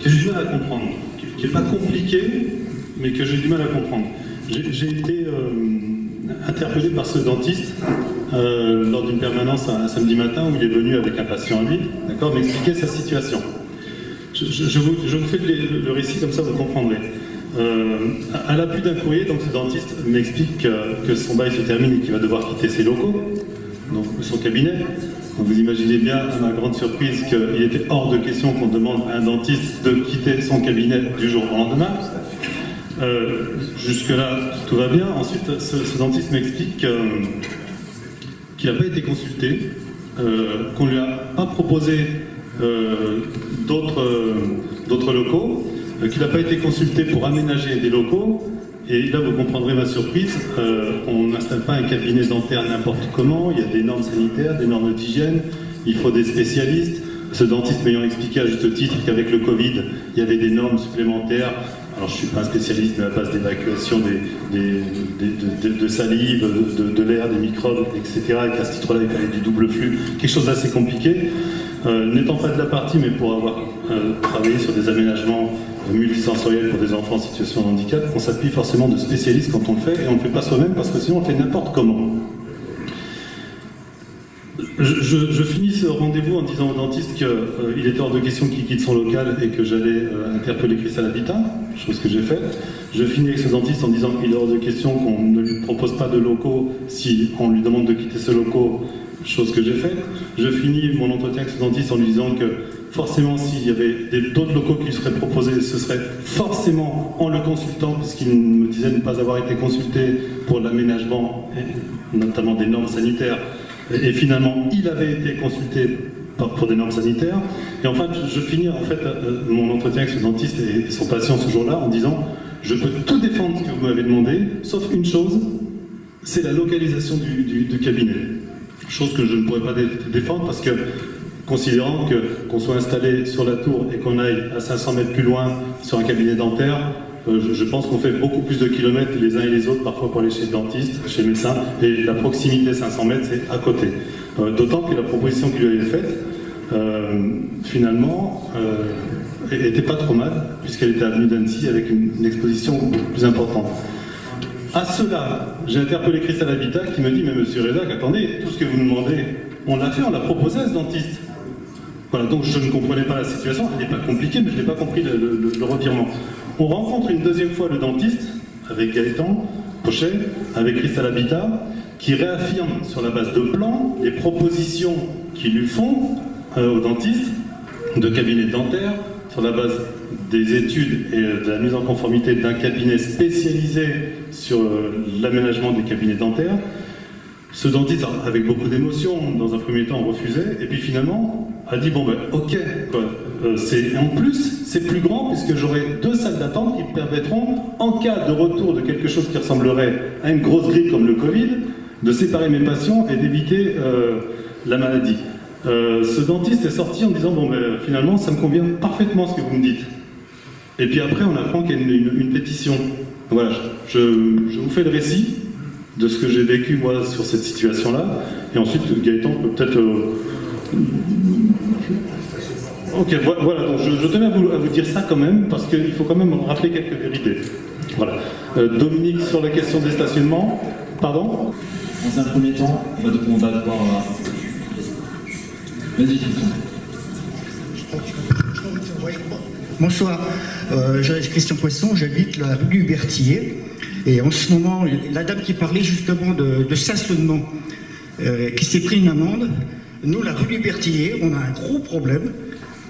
Que j'ai du mal à comprendre, qui n'est pas compliqué, mais que j'ai du mal à comprendre. J'ai été interpellé par ce dentiste lors d'une permanence un samedi matin où il est venu avec un patient à lui, d'accord, m'expliquer sa situation. Je vous fais le récit comme ça vous comprendrez. À l'appui d'un courrier, donc ce dentiste m'explique que son bail se termine et qu'il va devoir quitter ses locaux, donc son cabinet. Donc vous imaginez bien, à ma grande surprise, qu'il était hors de question qu'on demande à un dentiste de quitter son cabinet du jour au lendemain. Jusque-là, tout va bien. Ensuite, ce dentiste m'explique qu'il n'a pas été consulté, qu'on ne lui a pas proposé d'autres locaux, qu'il n'a pas été consulté pour aménager des locaux. Et là, vous comprendrez ma surprise, on n'installe pas un cabinet dentaire n'importe comment, il y a des normes sanitaires, des normes d'hygiène, il faut des spécialistes. Ce dentiste m'ayant expliqué à juste titre qu'avec le Covid, il y avait des normes supplémentaires. Alors, je ne suis pas un spécialiste, mais à base d'évacuation de salive, de l'air, des microbes, etc. Avec à ce titre-là, il fallait du double flux, quelque chose d'assez compliqué. N'étant pas de la partie, mais pour avoir travaillé sur des aménagements multisensoriels pour des enfants en situation de handicap, on s'appuie forcément de spécialistes quand on le fait, et on ne le fait pas soi-même parce que sinon on le fait n'importe comment. Je finis ce rendez-vous en disant au dentiste qu'il était hors de question qu'il quitte son local et que j'allais interpeller Cristal Habitat, chose que j'ai faite. Je finis avec ce dentiste en disant qu'il est hors de question qu'on ne lui propose pas de locaux si on lui demande de quitter ce locaux, chose que j'ai faite. Je finis mon entretien avec ce dentiste en lui disant que forcément s'il y avait d'autres locaux qui lui seraient proposés, ce serait forcément en le consultant, puisqu'il me disait ne pas avoir été consulté pour l'aménagement, notamment des normes sanitaires. Et finalement, il avait été consulté pour des normes sanitaires. Et enfin, je finis en fait mon entretien avec ce dentiste et son patient ce jour-là en disant « Je peux tout défendre ce que vous m'avez demandé, sauf une chose, c'est la localisation du cabinet. » Chose que je ne pourrais pas défendre parce que, considérant qu'on soit installé sur la tour et qu'on aille à 500 mètres plus loin sur un cabinet dentaire, je pense qu'on fait beaucoup plus de kilomètres les uns et les autres, parfois pour aller chez le dentiste, chez le médecin, et la proximité 500 mètres, c'est à côté. D'autant que la proposition qui lui avait faite, finalement, n'était pas trop mal, puisqu'elle était avenue d'Annecy avec une exposition beaucoup plus importante. À cela, j'ai interpellé Cristal Habitat qui me dit « Mais monsieur Rezac, attendez, tout ce que vous nous demandez, on l'a fait, on l'a proposé à ce dentiste. » Voilà, donc je ne comprenais pas la situation, elle n'est pas compliquée, mais je n'ai pas compris le revirement. On rencontre une deuxième fois le dentiste, avec Gaëtan Pochet, avec Cristal Habitat, qui réaffirme sur la base de plans les propositions qu'ils lui font au dentiste, de cabinet dentaire, sur la base des études et de la mise en conformité d'un cabinet spécialisé sur l'aménagement des cabinets dentaires. Ce dentiste, avec beaucoup d'émotion, dans un premier temps, refusait, et puis finalement, a dit, bon ben, ok, quoi. En plus, c'est plus grand, puisque j'aurai 2 salles d'attente qui me permettront, en cas de retour de quelque chose qui ressemblerait à une grosse grippe comme le Covid, de séparer mes patients et d'éviter la maladie. Ce dentiste est sorti en disant, bon ben, finalement, ça me convient parfaitement ce que vous me dites. Et puis après, on apprend qu'il y a une pétition. Voilà, je vous fais le récit de ce que j'ai vécu moi sur cette situation-là, et ensuite Gaëtan peut peut-être... Ok, voilà, donc je tenais à vous dire ça quand même, parce qu'il faut quand même rappeler quelques vérités. Voilà. Dominique, sur la question des stationnements, pardon ? Dans un premier temps, on va devoir... Vas-y, Bonsoir, Christian Poisson, j'habite la rue du Berthier. Et en ce moment, la dame qui parlait justement de stationnement, qui s'est pris une amende, nous, la rue du Berthier, on a un gros problème.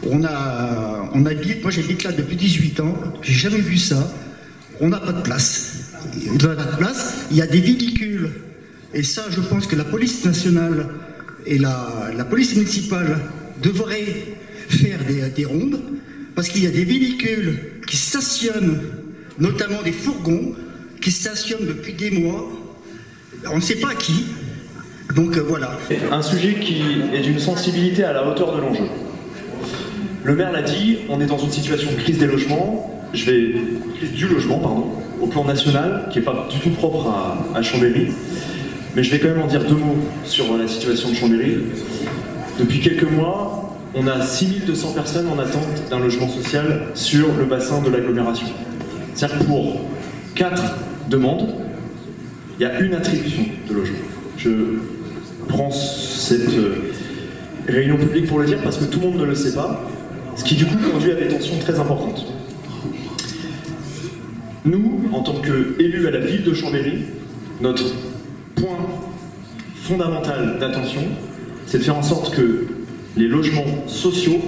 On habite, moi j'habite là depuis 18 ans, j'ai jamais vu ça. On n'a pas de place. Dans la place, il y a des véhicules. Et ça, je pense que la police nationale et la police municipale devraient faire des rondes, parce qu'il y a des véhicules qui stationnent, notamment des fourgons, qui stationnent depuis des mois, on ne sait pas qui, donc voilà. Un sujet qui est d'une sensibilité à la hauteur de l'enjeu. Le maire l'a dit, on est dans une situation de crise des logements, crise du logement, pardon, au plan national, qui n'est pas du tout propre à Chambéry, mais je vais quand même en dire 2 mots sur la situation de Chambéry. Depuis quelques mois, on a 6200 personnes en attente d'un logement social sur le bassin de l'agglomération. C'est-à-dire que pour 4 demandes, il y a une attribution de logement. Je prends cette réunion publique pour le dire parce que tout le monde ne le sait pas, ce qui du coup conduit à des tensions très importantes. Nous, en tant qu'élus à la ville de Chambéry, notre point fondamental d'attention, c'est de faire en sorte que les logements sociaux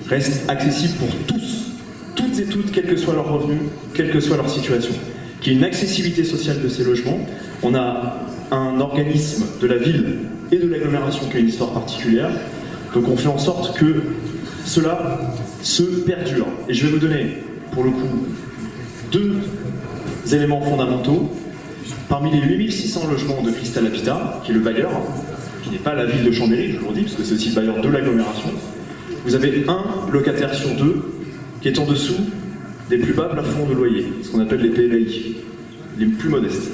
restent accessibles pour tous, toutes et toutes, quels que soient leurs revenus, quelle que soit leur situation. Qu'il y ait une accessibilité sociale de ces logements. On a un organisme de la ville et de l'agglomération qui a une histoire particulière, donc on fait en sorte que cela se perdure. Et je vais vous donner, pour le coup, 2 éléments fondamentaux. Parmi les 8600 logements de Cristal Habitat, qui est le bailleur, qui n'est pas la ville de Chambéry, je vous le dis, parce que c'est aussi le bailleur de l'agglomération, vous avez un locataire sur 2 qui est en dessous des plus bas plafonds de loyer, ce qu'on appelle les PLAI, les plus modestes.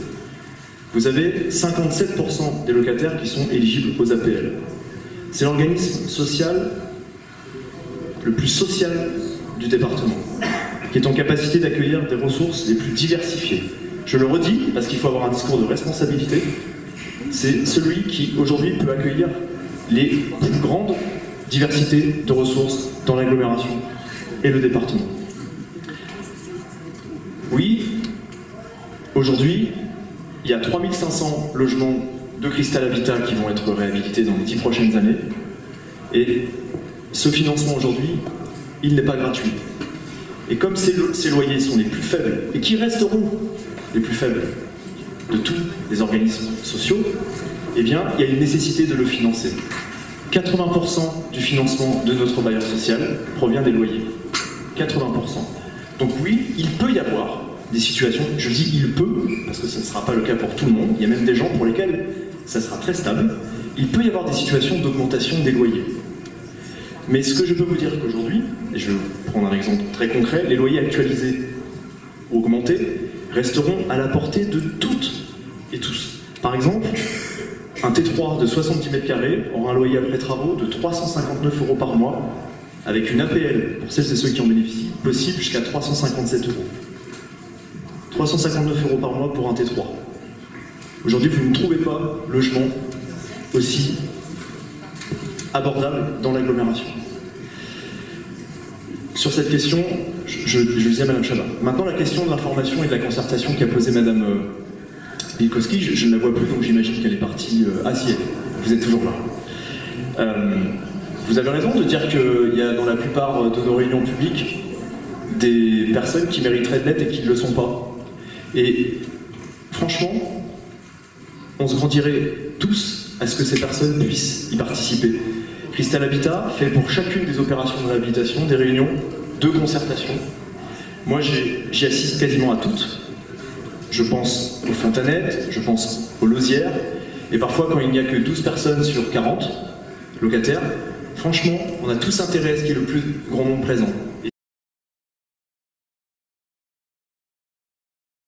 Vous avez 57% des locataires qui sont éligibles aux APL. C'est l'organisme social le plus social du département, qui est en capacité d'accueillir des ressources les plus diversifiées. Je le redis, parce qu'il faut avoir un discours de responsabilité, c'est celui qui, aujourd'hui, peut accueillir les plus grandes diversités de ressources dans l'agglomération et le département. Oui, aujourd'hui, il y a 3500 logements de Cristal Habitat qui vont être réhabilités dans les 10 prochaines années. Et ce financement aujourd'hui, il n'est pas gratuit. Et comme ces loyers sont les plus faibles, et qui resteront les plus faibles de tous les organismes sociaux, eh bien, il y a une nécessité de le financer. 80% du financement de notre bailleur social provient des loyers. 80%. Donc oui, il peut y avoir des situations, je dis il peut, parce que ce ne sera pas le cas pour tout le monde, il y a même des gens pour lesquels ça sera très stable, il peut y avoir des situations d'augmentation des loyers. Mais ce que je peux vous dire qu'aujourd'hui, et je vais prendre un exemple très concret, les loyers actualisés ou augmentés resteront à la portée de toutes et tous. Par exemple, un T3 de 70 mètres carrés aura un loyer après travaux de 359 € par mois, avec une APL, pour celles et ceux qui en bénéficient, possible jusqu'à 357 €. 359 € par mois pour un T3. Aujourd'hui, vous ne trouvez pas logement aussi abordable dans l'agglomération. Sur cette question, je disais à Mme Chabat. Maintenant, la question de l'information et de la concertation qu'a posée Mme Wilkowski, je ne la vois plus, donc j'imagine qu'elle est partie. Ah si, vous êtes toujours là. Vous avez raison de dire qu'il y a dans la plupart de nos réunions publiques des personnes qui mériteraient de l'être et qui ne le sont pas. Et franchement, on se grandirait tous à ce que ces personnes puissent y participer. Cristal Habitat fait pour chacune des opérations de réhabilitation des réunions de concertation. Moi, j'y assiste quasiment à toutes. Je pense aux fontanettes, je pense aux lausières, et parfois quand il n'y a que 12 personnes sur 40 locataires, franchement, on a tous intérêt à ce qu'il y ait le plus grand nombre présent.